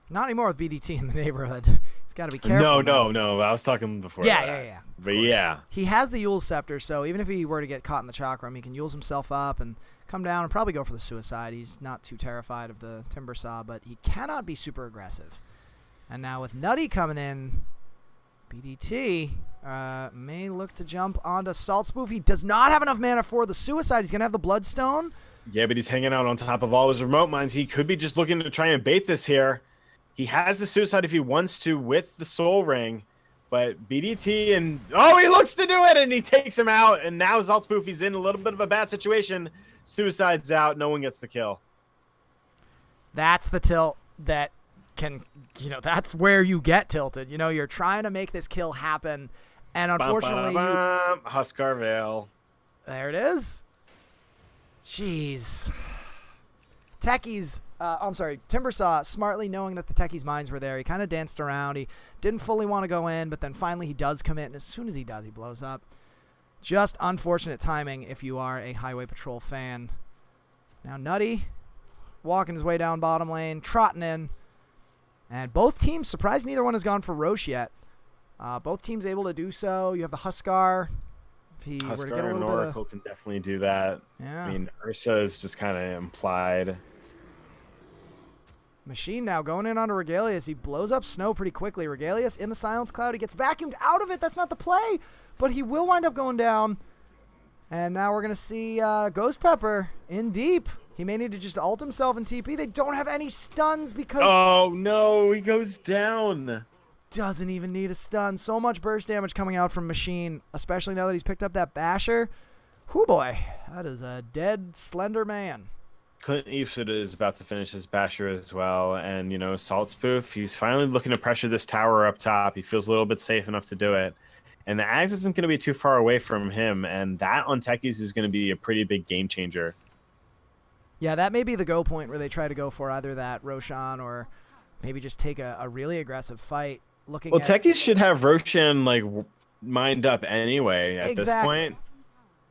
Not anymore with BDT in the neighborhood. He's got to be careful. No. I was talking before. Yeah. But yeah. He has the Yule's Scepter, so even if he were to get caught in the chakram, he can Yule's himself up and come down and probably go for the suicide. He's not too terrified of the Timber Saw, but he cannot be super aggressive. And now with Nutty coming in, BDT may look to jump onto Salt Spoof. He does not have enough mana for the Suicide. He's going to have the Bloodstone. Yeah, but he's hanging out on top of all his remote mines. He could be just looking to try and bait this here. He has the Suicide if he wants to with the Soul Ring. But BDT and... Oh, he looks to do it, and he takes him out. And now Zaltspoof, he's in a little bit of a bad situation. Suicide's out. No one gets the kill. That's the tilt that can... that's where you get tilted. You're trying to make this kill happen. And unfortunately... Huskar Vale. There it is. Jeez. Techies... Timbersaw, smartly knowing that the Techie's mines were there, he kind of danced around. He didn't fully want to go in, but then finally he does commit, and as soon as he does, he blows up. Just unfortunate timing if you are a Highway Patrol fan. Now Nutty, walking his way down bottom lane, trotting in. And both teams, surprised neither one has gone for Roche yet. Both teams able to do so. You have the Huskar. If he were to get a little and bit Oracle can definitely do that. Yeah. I mean, Ursa is just kind of implied. Machine now going in onto Regalius. He blows up Snow pretty quickly. Regalius in the Silence Cloud. He gets vacuumed out of it. That's not the play, but he will wind up going down. And now we're going to see Ghost Pepper in deep. He may need to just ult himself in TP. They don't have any stuns because... Oh, no. He goes down. Doesn't even need a stun. So much burst damage coming out from Machine, especially now that he's picked up that Basher. Whoo boy. That is a dead, slender man. Clint Eastwood is about to finish his Basher as well, and Salt Spoof, he's finally looking to pressure this tower up top. He feels a little bit safe enough to do it, and the Ags isn't going to be too far away from him, and that on Techies is going to be a pretty big game changer. Yeah, that may be the go point where they try to go for either that Roshan or maybe just take a really aggressive fight. Techies should have Roshan mined up anyway at this point.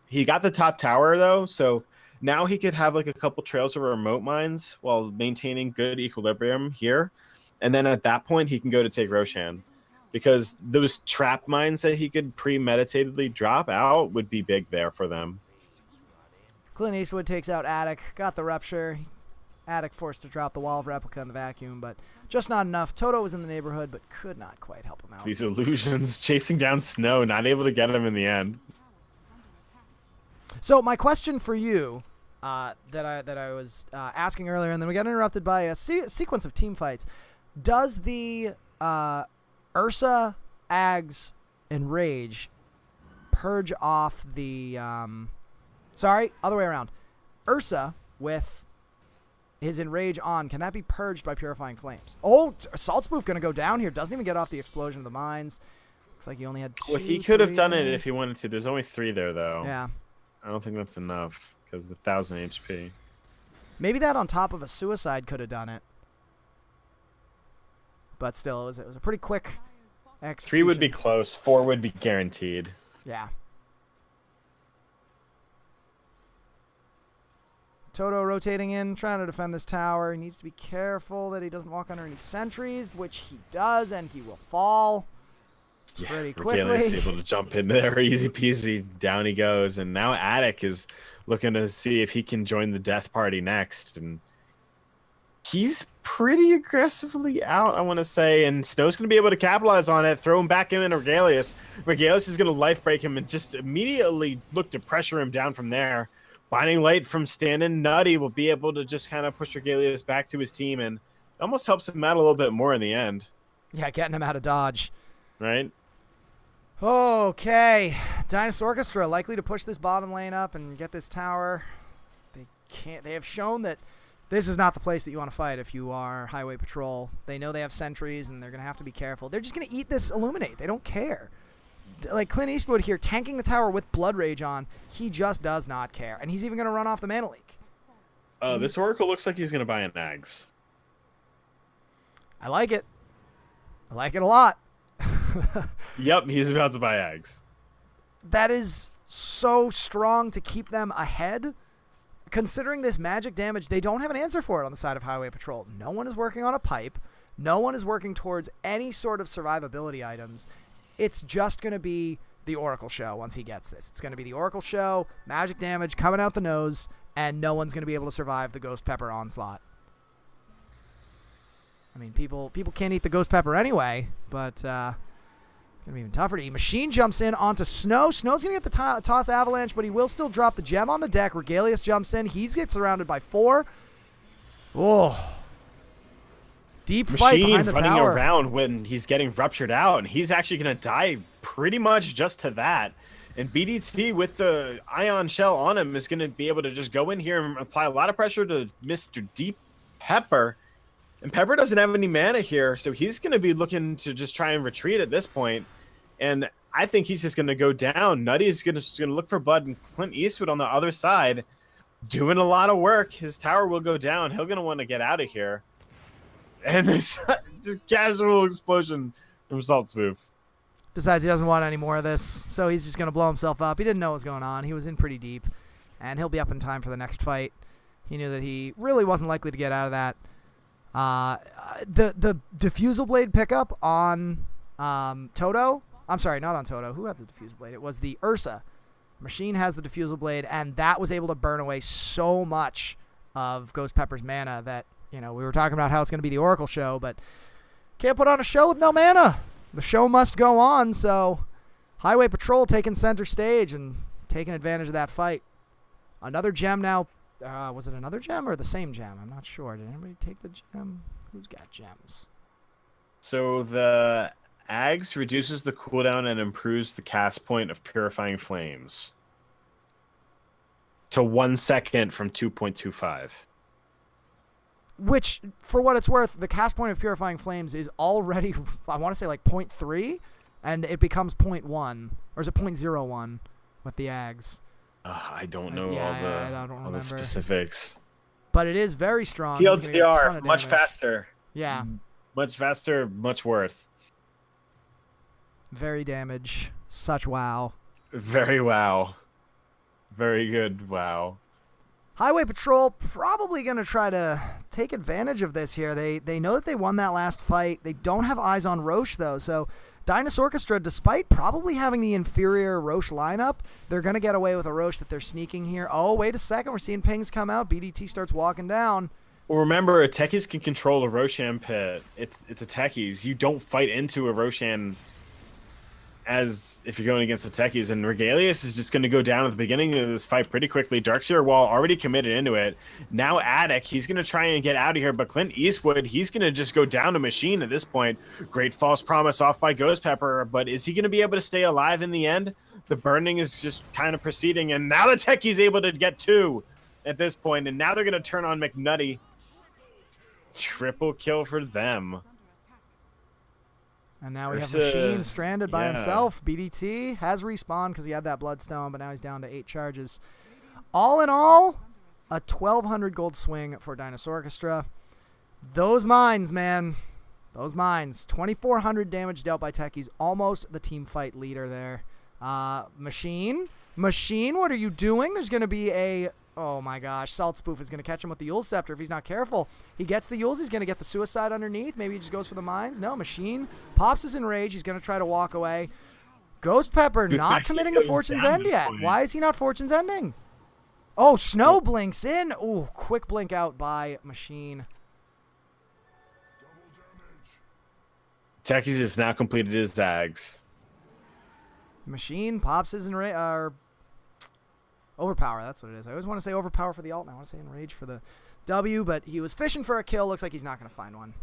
He got the top tower though, so now he could have a couple trails of remote mines while maintaining good equilibrium here. And then at that point, he can go to take Roshan. Because those trap mines that he could premeditatedly drop out would be big there for them. Clint Eastwood takes out Attic. Got the Rupture. Attic forced to drop the Wall of Replica in the vacuum, but just not enough. Toto was in the neighborhood, but could not quite help him out. These illusions chasing down Snow, not able to get him in the end. So my question for you, that I was asking earlier, and then we got interrupted by a sequence of team fights. Does the Ursa, Ags, and Rage purge off the... sorry, other way around. Ursa with his Enrage on, can that be purged by Purifying Flames? Oh, Salt Spoof going to go down here. Doesn't even get off the explosion of the mines. Looks like he only had 2. Well, he could have done it if he wanted to. There's only 3 there, though. Yeah. I don't think that's enough because of the 1,000 HP. Maybe that on top of a Suicide could have done it. But still, it was a pretty quick execution. 3 would be close. 4 would be guaranteed. Yeah. Toto rotating in, trying to defend this tower. He needs to be careful that he doesn't walk under any sentries, which he does, and he will fall pretty quickly. Regalius able to jump in there, easy peasy. Down he goes, and now Attic is looking to see if he can join the death party next, and he's pretty aggressively out, I want to say, and Snow's going to be able to capitalize on it, throw him back in Regalius. Regalius is going to life break him and just immediately look to pressure him down from there. Binding Light from standing Nutty will be able to just kind of push Regalius back to his team, and it almost helps him out a little bit more in the end. Yeah, getting him out of dodge. Right? Okay. Dinosaurchestra likely to push this bottom lane up and get this tower. They have shown that this is not the place that you want to fight if you are Highway Patrol. They know they have sentries, and they're going to have to be careful. They're just going to eat this Illuminate. They don't care. Like Clint Eastwood here, tanking the tower with Blood Rage on, he just does not care. And he's even going to run off the Mana Leak. This Oracle looks like he's going to buy an Ags. I like it. I like it a lot. Yep, he's about to buy Ags. That is so strong to keep them ahead. Considering this magic damage, they don't have an answer for it on the side of Highway Patrol. No one is working on a pipe. No one is working towards any sort of survivability items. It's just going to be the Oracle Show once he gets this. It's going to be the Oracle Show, magic damage coming out the nose, and no one's going to be able to survive the Ghost Pepper onslaught. I mean, people can't eat the Ghost Pepper anyway, but Gonna be even tougher to eat. Machine jumps in onto Snow. Snow's gonna get the toss avalanche, but he will still drop the gem on the deck. Regalius jumps in. He gets surrounded by 4. Oh. Deep fight behind the running tower. around when he's getting ruptured out, and he's actually gonna die pretty much just to that. And BDT with the ion shell on him is gonna be able to just go in here and apply a lot of pressure to Mr. Deep Pepper. And Pepper doesn't have any mana here, so he's gonna be looking to just try and retreat at this point. And I think he's just going to go down. Nutty's going to look for Bud, and Clint Eastwood on the other side doing a lot of work. His tower will go down. He's going to want to get out of here. And this just casual explosion from Salt Spoof. Decides he doesn't want any more of this, so he's just going to blow himself up. He didn't know what was going on. He was in pretty deep, and he'll be up in time for the next fight. He knew that he really wasn't likely to get out of that. The Diffusal Blade pickup on Toto... I'm sorry, not on Toto. Who had the Diffusal Blade? It was the Ursa. Machine has the Diffusal Blade, and that was able to burn away so much of Ghost Pepper's mana that, we were talking about how it's going to be the Oracle show, but can't put on a show with no mana. The show must go on, so Highway Patrol taking center stage and taking advantage of that fight. Another gem now. Was it another gem or the same gem? I'm not sure. Did anybody take the gem? Who's got gems? So the Ags reduces the cooldown and improves the cast point of Purifying Flames to 1 second from 2.25. Which, for what it's worth, the cast point of Purifying Flames is already, I want to say, like 0.3, and it becomes 0.1, or is it 0.01 with the Ags? I don't know all the specifics. But it is very strong. TLDR, much faster. Yeah. Much faster, much worth. Very damage. Such wow. Very wow. Very good wow. Highway Patrol probably going to try to take advantage of this here. They know that they won that last fight. They don't have eyes on Roche, though. So Dinosaurchestra, despite probably having the inferior Roche lineup, they're going to get away with a Roche that they're sneaking here. Oh, wait a second. We're seeing pings come out. BDT starts walking down. Well, remember, Techies can control a Roshan pit. It's a Techies. You don't fight into a Roshan as if you're going against the Techies, and Regalius is just going to go down at the beginning of this fight pretty quickly. Darkseer Wall already committed into it. Now Attic, he's going to try and get out of here, but Clint Eastwood, he's going to just go down to Machine at this point. Great false promise off by Ghost Pepper, but is he going to be able to stay alive in the end? The burning is just kind of proceeding, and now the Techie's able to get 2 at this point, and now they're going to turn on McNutty. Triple kill for them. And now we have Machine stranded by himself. BDT has respawned because he had that Bloodstone, but now he's down to 8 charges. All in all, a 1,200 gold swing for Dinosaurchestra. Those mines, man. Those mines. 2,400 damage dealt by Techies. Almost the team fight leader there. Machine, what are you doing? There's going to be a... Oh my gosh, Salt Spoof is going to catch him with the Yule Scepter if he's not careful. He gets the Yules, he's going to get the Suicide underneath. Maybe he just goes for the mines. No, Machine pops his Enrage. He's going to try to walk away. Ghost Pepper not committing to Fortune's End yet. Why is he not Fortune's Ending? Oh, Snow blinks in. Oh, quick blink out by Machine. Techies has now completed his Zags. Machine pops his Enrage. Overpower, that's what it is. I always want to say Overpower for the alt, and I want to say Enrage for the W, but he was fishing for a kill. Looks like he's not going to find one.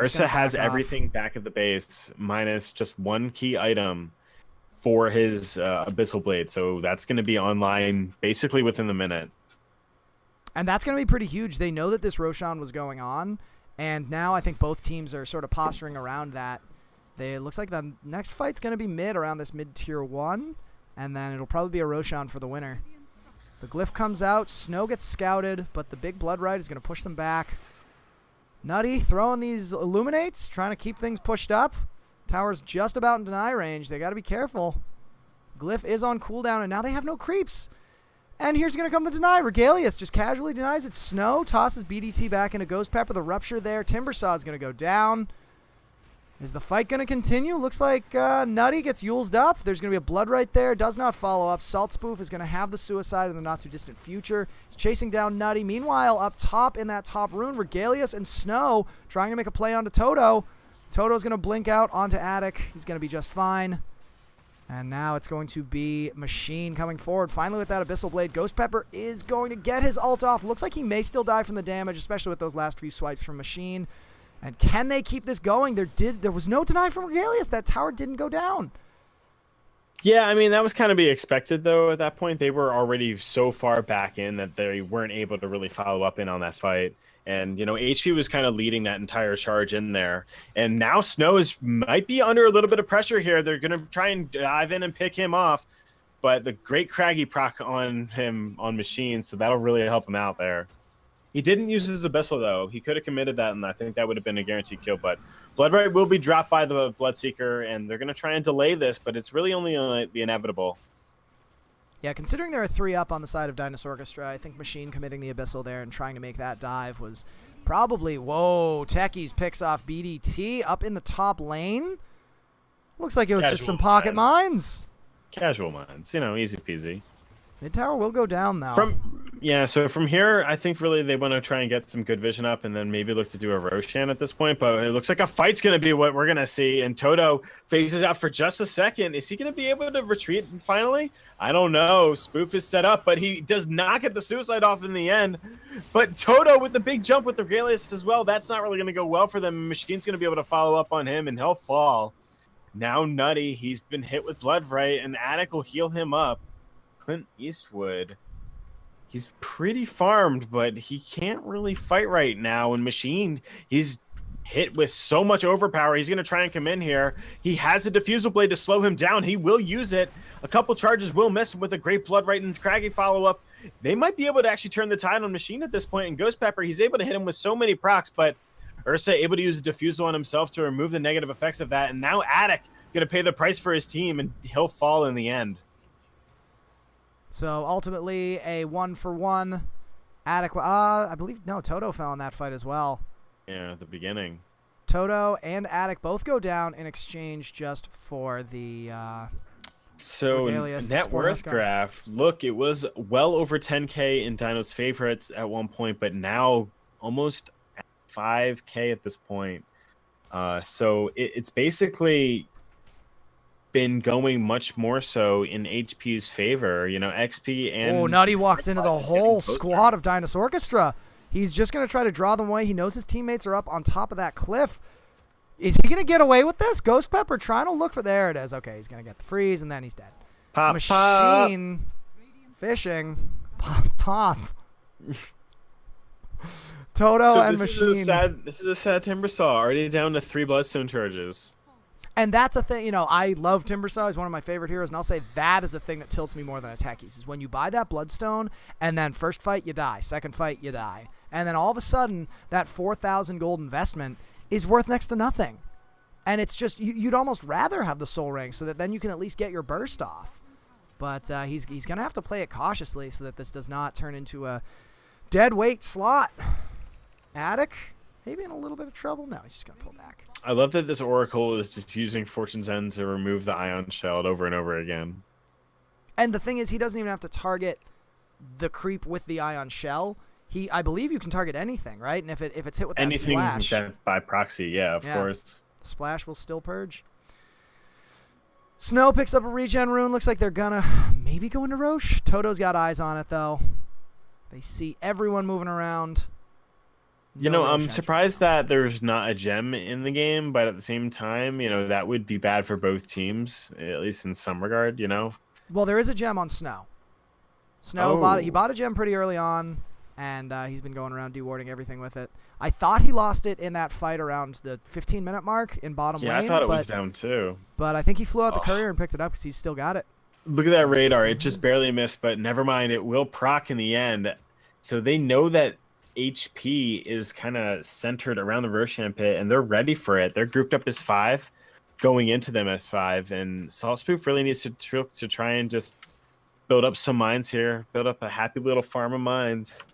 Ursa has everything back at the base, minus just one key item for his Abyssal Blade, so that's going to be online basically within the minute. And that's going to be pretty huge. They know that this Roshan was going on, and now I think both teams are sort of posturing around that. It looks like the next fight's going to be around this mid-tier 1, and then it'll probably be a Roshan for the winner. The Glyph comes out. Snow gets scouted, but the big Blood Rite is going to push them back. Nutty throwing these Illuminates, trying to keep things pushed up. Tower's just about in deny range. They got to be careful. Glyph is on cooldown, and now they have no creeps. And here's going to come the deny. Regalius just casually denies it. Snow tosses BDT back into Ghost Pepper. The Rupture there. Timbersaw is going to go down. Is the fight going to continue? Looks like Nutty gets Yulesed up. There's going to be a Blood Rite there. Does not follow up. Salt Spoof is going to have the Suicide in the not-too-distant future. He's chasing down Nutty. Meanwhile, up top in that top rune, Regalius and Snow trying to make a play onto Toto. Toto's going to blink out onto Attic. He's going to be just fine. And now it's going to be Machine coming forward. Finally with that Abyssal Blade. Ghost Pepper is going to get his ult off. Looks like he may still die from the damage, especially with those last few swipes from Machine. And can they keep this going? There was no deny from Regalius. That tower didn't go down. Yeah, I mean, that was kind of be expected, though, at that point. They were already so far back in that they weren't able to really follow up in on that fight. And, you know, HP was kind of leading that entire charge in there. And now Snow might be under a little bit of pressure here. They're going to try and dive in and pick him off. But the great Craggy proc on him on Machine, so that'll really help him out there. He didn't use his Abyssal, though. He could have committed that, and I think that would have been a guaranteed kill. But Bloodright will be dropped by the Bloodseeker, and they're going to try and delay this, but it's really only the inevitable. Yeah, considering there are 3 up on the side of Dinosaurchestra, I think Machine committing the Abyssal there and trying to make that dive was probably... Whoa, Techies picks off BDT up in the top lane. Looks like it was just some pocket mines. Casual mines, you know, easy peasy. Mid tower will go down, though. So from here, I think really they want to try and get some good vision up and then maybe look to do a Roshan at this point. But it looks like a fight's going to be what we're going to see. And Toto phases out for just a second. Is he going to be able to retreat finally? I don't know. Spoof is set up, but he does not get the suicide off in the end. But Toto with the big jump with the Regalius as well, that's not really going to go well for them. Machine's going to be able to follow up on him, and he'll fall. Now Nutty, he's been hit with Bloodright, and Attic will heal him up. Clint Eastwood, he's pretty farmed, but he can't really fight right now. And Machine, he's hit with so much overpower. He's going to try and come in here. He has a Diffusal Blade to slow him down. He will use it. A couple charges will miss with a great Bloodright and Craggy follow-up. They might be able to actually turn the tide on Machine at this point. And Ghost Pepper, he's able to hit him with so many procs, but Ursa able to use a Diffusal on himself to remove the negative effects of that. And now Attic going to pay the price for his team, and he'll fall in the end. So ultimately a 1-for-1. Attic, I believe, no, Toto fell in that fight as well. Yeah, at the beginning. Toto and Attic both go down in exchange just for the so Regalius, net worth graph. Look, it was well over 10K in Dino's favorites at one point, but now almost 5K at this point. So it's basically been going much more so in HP's favor. You know, XP and... Oh, Nutty walks into the whole squad of Dinosaurchestra. He's just going to try to draw them away. He knows his teammates are up on top of that cliff. Is he going to get away with this? Ghost Pepper trying to look for... There it is. Okay, he's going to get the freeze, and then he's dead. Pop, Machine. Pop. Fishing. Pop, pop. Toto and Machine. This is a sad Timbersaw. Already down to 3 Bloodstone charges. And that's a thing, you know, I love Timbersaw. He's one of my favorite heroes, and I'll say that is the thing that tilts me more than Techies, is when you buy that Bloodstone, and then first fight, you die. Second fight, you die. And then all of a sudden, that 4,000 gold investment is worth next to nothing. And it's just, you'd almost rather have the Soul Ring so that then you can at least get your burst off. But he's going to have to play it cautiously so that this does not turn into a dead weight slot. Attic, maybe in a little bit of trouble. No, he's just going to pull back. I love that this Oracle is just using Fortune's End to remove the Ion Shell over and over again. And the thing is, he doesn't even have to target the creep with the Ion Shell. I believe you can target anything, right? And if it's hit with that splash... Anything by proxy, yeah, of course. The splash will still purge. Snow picks up a regen rune. Looks like they're gonna maybe go into Roche. Toto's got eyes on it, though. They see everyone moving around. You know, I'm surprised that there's not a gem in the game, but at the same time, you know, that would be bad for both teams, at least in some regard, you know? Well, there is a gem on Snow. Snow bought a gem pretty early on, and he's been going around dewarding everything with it. I thought he lost it in that fight around the 15-minute mark in bottom lane. Yeah, I thought it was down too. But I think he flew out the courier and picked it up because he's still got it. Look at that radar. It just barely missed, but never mind. It will proc in the end. So they know that HP is kind of centered around the Roshan pit, and they're ready for it. They're grouped up as 5, going into them as 5, and Salt Spoof really needs to try and just build up some mines here, build up a happy little farm of mines.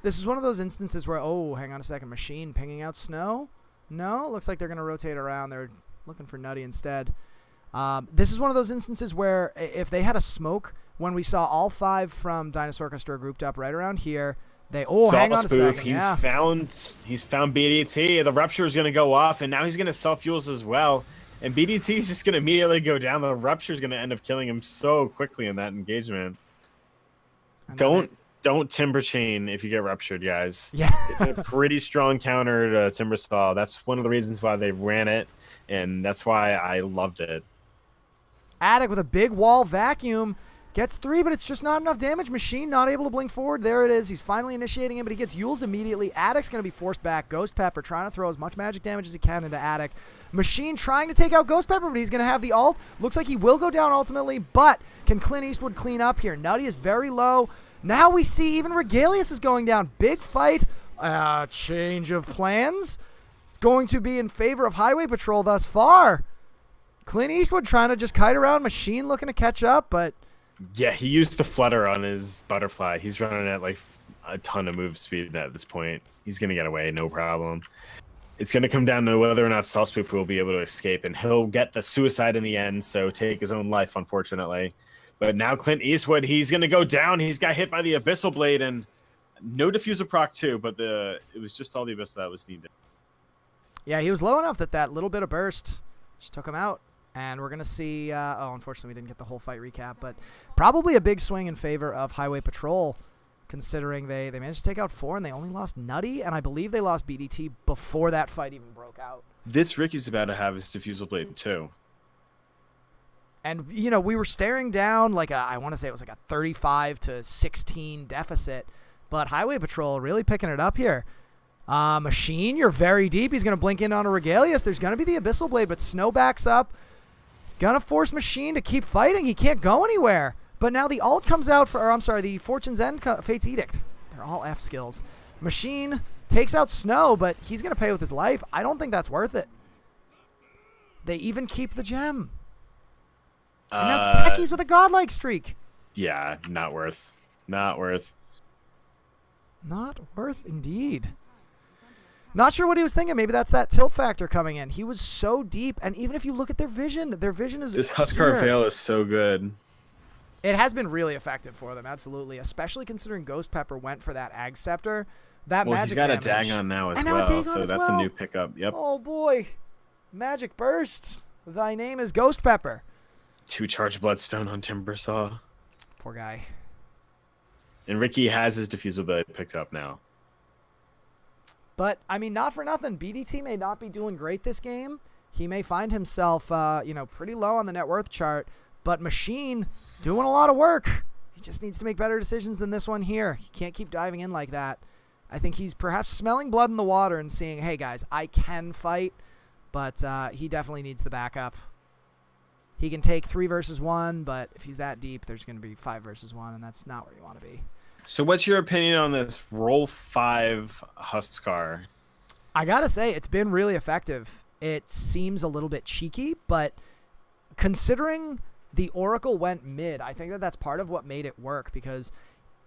This is one of those instances where, oh, hang on a second, Machine pinging out Snow? No, looks like they're going to rotate around. They're looking for Nutty instead. This is one of those instances where if they had a smoke, when we saw all 5 from Dinosaurchestra grouped up right around here, Hang on a second. He's found BDT. The rupture is going to go off, and now he's going to self-fuels as well. And BDT is just going to immediately go down. The rupture is going to end up killing him so quickly in that engagement. Don't timber chain if you get ruptured, guys. Yeah. It's a pretty strong counter to timber saw. That's one of the reasons why they ran it, and that's why I loved it. Attic with a big wall vacuum. Gets 3, but it's just not enough damage. Machine not able to blink forward. There it is. He's finally initiating him, but he gets Yuled immediately. Attic's going to be forced back. Ghost Pepper trying to throw as much magic damage as he can into Attic. Machine trying to take out Ghost Pepper, but he's going to have the ult. Looks like he will go down ultimately, but can Clint Eastwood clean up here? Nutty is very low. Now we see even Regalius is going down. Big fight. Change of plans. It's going to be in favor of Highway Patrol thus far. Clint Eastwood trying to just kite around. Machine looking to catch up, but... Yeah, he used the flutter on his butterfly. He's running at like a ton of move speed at this point. He's going to get away, no problem. It's going to come down to whether or not Selfspoof will be able to escape, and he'll get the suicide in the end, so take his own life, unfortunately. But now Clint Eastwood, he's going to go down. He's got hit by the Abyssal Blade, and no diffuser proc too, but it was just all the Abyssal that was needed. Yeah, he was low enough that little bit of burst just took him out. And we're going to see, unfortunately we didn't get the whole fight recap, but probably a big swing in favor of Highway Patrol, considering they managed to take out 4 and they only lost Nutty, and I believe they lost BDT before that fight even broke out. This Ricky's about to have his diffusal blade too. And, you know, we were staring down like I want to say it was like a 35-16 deficit, but Highway Patrol really picking it up here. Machine, you're very deep. He's going to blink in on a Regalius. There's going to be the Abyssal Blade, but Snow backs up. It's going to force Machine to keep fighting. He can't go anywhere. But now the ult comes out the Fortune's End, Fate's Edict. They're all F skills. Machine takes out Snow, but he's going to pay with his life. I don't think that's worth it. They even keep the gem. And now Techie's with a godlike streak. Yeah, not worth. Not worth. Not worth indeed. Not sure what he was thinking. Maybe that's that tilt factor coming in. He was so deep, and even if you look at their vision is... This Huskar Veil is so good. It has been really effective for them, absolutely, especially considering Ghost Pepper went for that Ag Scepter. That magic he's got damage. a Dagon now as well, so that's a new pickup. Yep. Oh, boy. Magic Burst. Thy name is Ghost Pepper. 2 charged Bloodstone on Timbersaw. Poor guy. And Ricky has his diffusal blade picked up now. But, I mean, not for nothing. BDT may not be doing great this game. He may find himself, pretty low on the net worth chart. But Machine doing a lot of work. He just needs to make better decisions than this one here. He can't keep diving in like that. I think he's perhaps smelling blood in the water and seeing, hey, guys, I can fight. But he definitely needs the backup. He can take 3 versus 1, but if he's that deep, there's going to be 5 versus 1, and that's not where you want to be. So what's your opinion on this roll 5 Huskar? I gotta say, it's been really effective. It seems a little bit cheeky, but considering the Oracle went mid, I think that's part of what made it work, because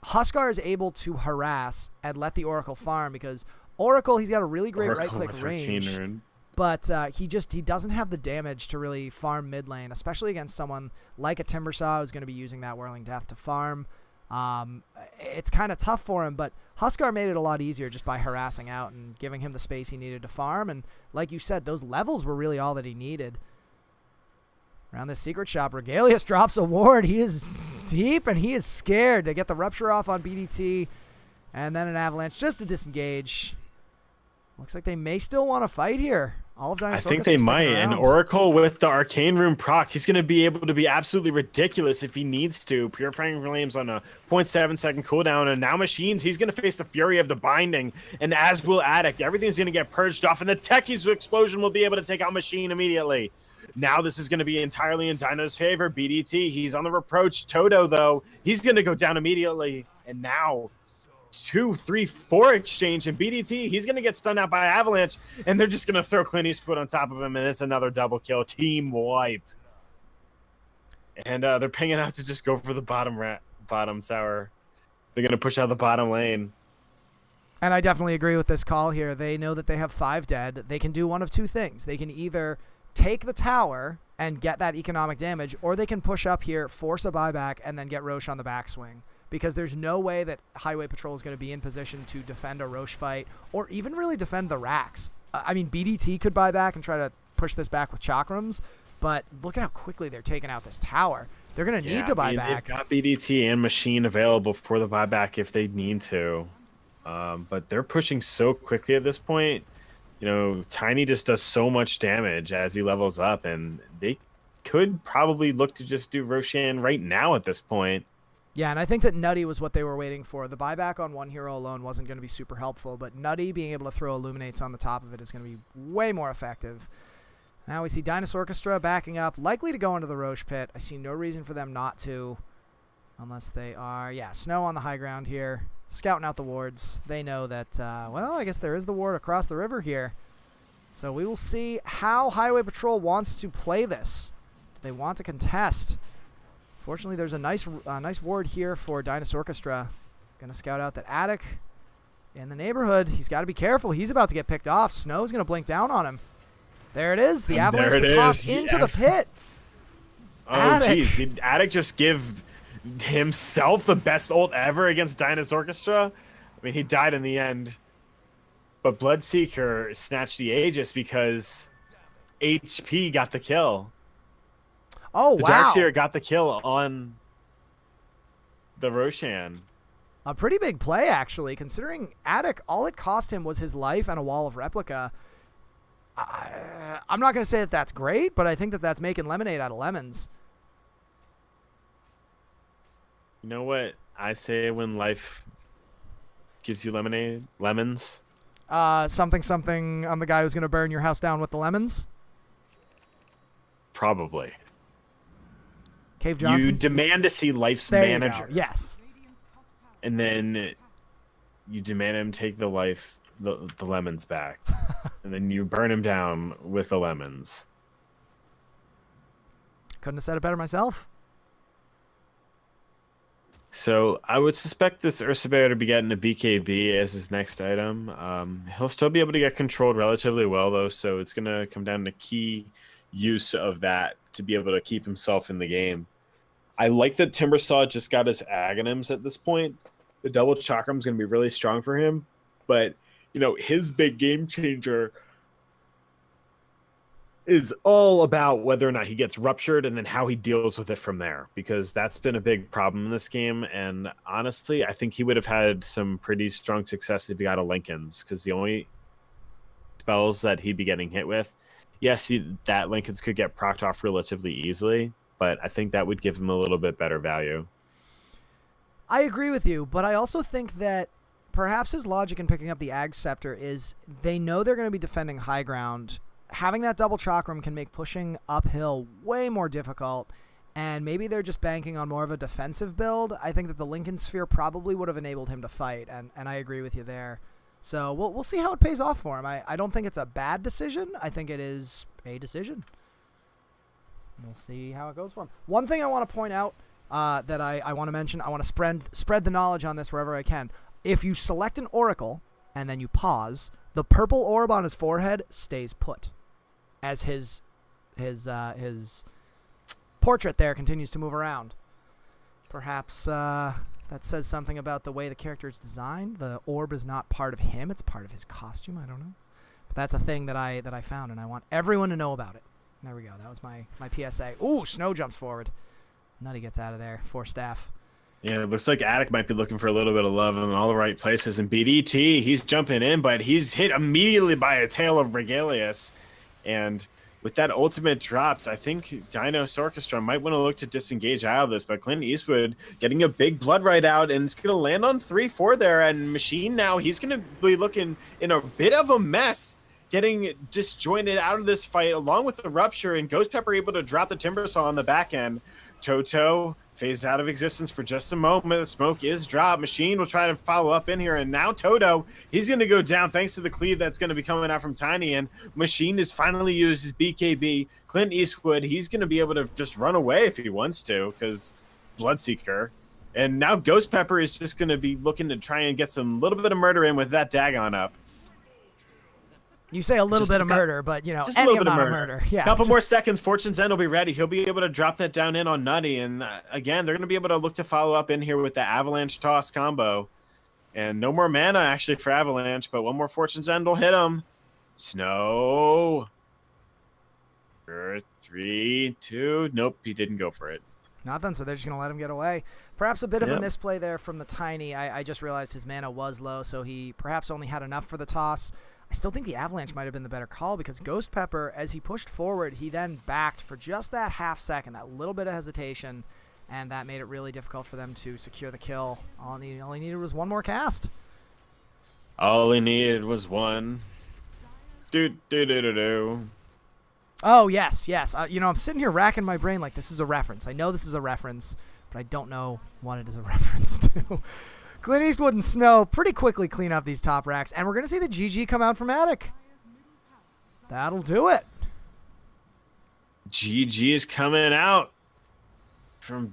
Huskar is able to harass and let the Oracle farm, because Oracle, he's got a really great right-click range, but he doesn't have the damage to really farm mid lane, especially against someone like a Timbersaw who's going to be using that Whirling Death to farm. It's kind of tough for him, but Huskar made it a lot easier just by harassing out and giving him the space he needed to farm. And like you said, those levels were really all that he needed. Around this secret shop, Regalius drops a ward. He is deep and he is scared. They get the rupture off on BDT and then an avalanche just to disengage. Looks like they may still want to fight here. All of Dinosaurchestra. I think they might. And Oracle with the Arcane Room proc, he's going to be able to be absolutely ridiculous if he needs to. Purifying Flames on a 0.7 second cooldown. And now Machines, he's going to face the Fury of the Binding. And as will Addict. Everything's going to get purged off. And the Techie's Explosion will be able to take out Machine immediately. Now this is going to be entirely in Dino's favor. BDT, he's on the reproach. Toto, though, he's going to go down immediately. And now 2, 3, 4 exchange, and BDT, he's going to get stunned out by Avalanche, and they're just going to throw Clint Eastwood on top of him, and it's another double kill. Team wipe. And they're pinging out to just go for the bottom tower. They're going to push out the bottom lane. And I definitely agree with this call here. They know that they have 5 dead. They can do one of 2 things. They can either take the tower and get that economic damage, or they can push up here, force a buyback, and then get Roche on the backswing. because there's no way that Highway Patrol is going to be in position to defend a Roche fight or even really defend the racks. I mean, BDT could buy back and try to push this back with chakrams, but look at how quickly they're taking out this tower. They're going to need to buy back. They've got BDT and Machine available for the buyback if they need to. But they're pushing so quickly at this point. You know, Tiny just does so much damage as he levels up, and they could probably look to just do Roshan right now at this point. Yeah, and I think that Nutty was what they were waiting for. The buyback on one hero alone wasn't going to be super helpful, but Nutty being able to throw Illuminates on the top of it is going to be way more effective. Now we see Dinosaurchestra backing up, likely to go into the Roche pit. I see no reason for them not to, unless they are, yeah, Snow on the high ground here, scouting out the wards. They know that, well, I guess there is the ward across the river here. So we will see how Highway Patrol wants to play this. Do they want to contest? Fortunately, there's a nice ward here for Dinosaurchestra. Going to scout out that Attic in the neighborhood. He's got to be careful. He's about to get picked off. Snow's going to blink down on him. There it is. The avalanche, the toss into the pit. Oh, jeez. Did Attic just give himself the best ult ever against Dinosaurchestra? I mean, he died in the end. But Bloodseeker snatched the Aegis because HP got the kill. Oh, the wow. Darkseer got the kill on the Roshan. A pretty big play, actually, considering Attic, all it cost him was his life and a wall of replica. I'm not going to say that that's great, but I think that that's making lemonade out of lemons. You know what I say when life gives you lemonade? Lemons? Something, I'm the guy who's going to burn your house down with the lemons? Probably. Cave Johnson? You demand to see Life's there manager. You go. Yes. And then you demand him take the lemons back. And then you burn him down with the lemons. Couldn't have said it better myself. So I would suspect this Ursa Bear to be getting a BKB as his next item. He'll still be able to get controlled relatively well, though, so it's going to come down to key use of that to be able to keep himself in the game. I like that Timbersaw just got his Aghanims at this point. The double Chakram is going to be really strong for him, but you know, his big game changer is all about whether or not he gets ruptured and then how he deals with it from there, because that's been a big problem in this game. And honestly, I think he would have had some pretty strong success if he got a Lincoln's, because the only spells that he'd be getting hit with, yes, that Lincoln's could get procced off relatively easily, but I think that would give him a little bit better value. I agree with you, but I also think that perhaps his logic in picking up the Ag Scepter is they know they're going to be defending high ground. Having that double chakram can make pushing uphill way more difficult, and maybe they're just banking on more of a defensive build. I think that the Lincoln Sphere probably would have enabled him to fight, and I agree with you there. So we'll see how it pays off for him. I don't think it's a bad decision. I think it is a decision. We'll see how it goes for him. One thing I want to point out that I want to mention, I want to spread the knowledge on this wherever I can. If you select an Oracle and then you pause, the purple orb on his forehead stays put, as his portrait there continues to move around. Perhaps that says something about the way the character is designed. The orb is not part of him; it's part of his costume. I don't know, but that's a thing that I found, and I want everyone to know about it. There we go. That was my PSA. Ooh, Snow jumps forward. Nutty gets out of there. 4 staff. Yeah, it looks like Attic might be looking for a little bit of love in all the right places. And BDT, he's jumping in, but he's hit immediately by a tail of Regalius. And with that ultimate dropped, I think Dinosaurchestra might want to look to disengage out of this. But Clint Eastwood getting a big blood right out, and it's going to land on 3-4 there. And Machine now, he's going to be looking in a bit of a mess, getting disjointed out of this fight along with the Rupture, and Ghost Pepper able to drop the Timbersaw on the back end. Toto phased out of existence for just a moment. The smoke is dropped. Machine will try to follow up in here, and now Toto, he's going to go down thanks to the cleave that's going to be coming out from Tiny, and Machine has finally used his BKB. Clint Eastwood, he's going to be able to just run away if he wants to, because Bloodseeker. And now Ghost Pepper is just going to be looking to try and get some little bit of murder in with that Dagon up. You say a little Just bit a of cou- murder, but Just a any little bit of amount murder. Yeah. Couple more seconds. Fortune's End will be ready. He'll be able to drop that down in on Nutty. And again, they're going to be able to look to follow up in here with the Avalanche Toss combo. And no more mana, actually, for Avalanche. But one more Fortune's End will hit him. Snow. 3, 2. Nope, he didn't go for it. Nothing, so they're just going to let him get away. Perhaps a bit of a Yep. misplay there from the Tiny. I just realized his mana was low, so he perhaps only had enough for the toss. I still think the Avalanche might have been the better call because Ghost Pepper, as he pushed forward, he then backed for just that half second, that little bit of hesitation, and that made it really difficult for them to secure the kill. All he needed was one more cast. All he needed was one. Do. Oh, yes. I'm sitting here racking my brain like this is a reference. I know this is a reference, but I don't know what it is a reference to. Clint Eastwood and Snow pretty quickly clean up these top racks, and we're going to see the GG come out from Attic. That'll do it. GG is coming out from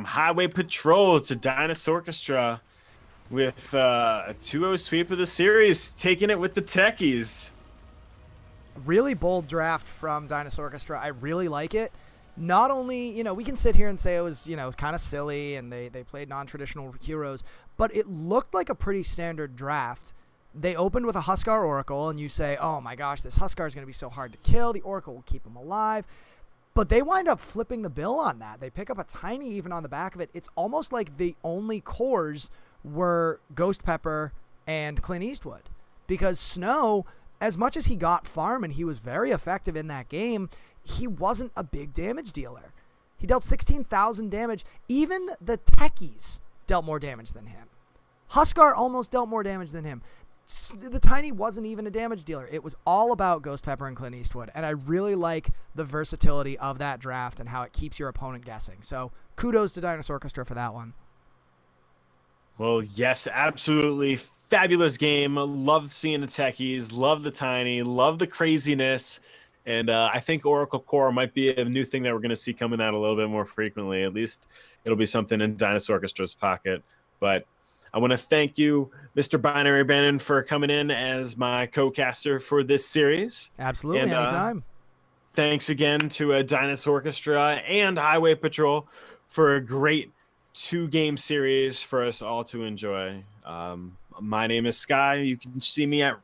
Highway Patrol to Dinosaurchestra with a 2-0 sweep of the series, taking it with the techies. Really bold draft from Dinosaurchestra. I really like it. Not only, we can sit here and say it was kind of silly and they played non-traditional heroes, but it looked like a pretty standard draft. They opened with a Huskar Oracle, and you say, oh my gosh, this Huskar is going to be so hard to kill. The Oracle will keep him alive. But they wind up flipping the bill on that. They pick up a Tiny even on the back of it. It's almost like the only cores were Ghost Pepper and Clint Eastwood. Because Snow, as much as he got farm and he was very effective in that game, he wasn't a big damage dealer. He dealt 16,000 damage. Even the techies dealt more damage than him. Huskar almost dealt more damage than him. The Tiny wasn't even a damage dealer. It was all about Ghost Pepper and Clint Eastwood, and I really like the versatility of that draft and how it keeps your opponent guessing. So kudos to Dinosaurchestra for that one. Well, yes, absolutely. Fabulous game. Love seeing the techies. Love the Tiny. Love the craziness. And I think Oracle Core might be a new thing that we're going to see coming out a little bit more frequently. At least it'll be something in Dinosaurchestra's pocket. But I want to thank you, Mr. Binary Bannon, for coming in as my co-caster for this series. Absolutely, and, anytime. Thanks again to Dinosaurchestra and Highway Patrol for a great 2-game series for us all to enjoy. My name is Sky. You can see me at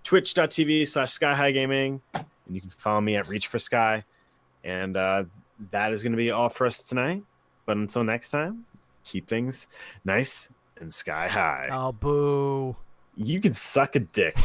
twitch.tv/SkyHighGaming, and you can follow me at Reach for Sky. And that is going to be all for us tonight. But until next time, keep things nice and sky high. Oh, boo. You can suck a dick.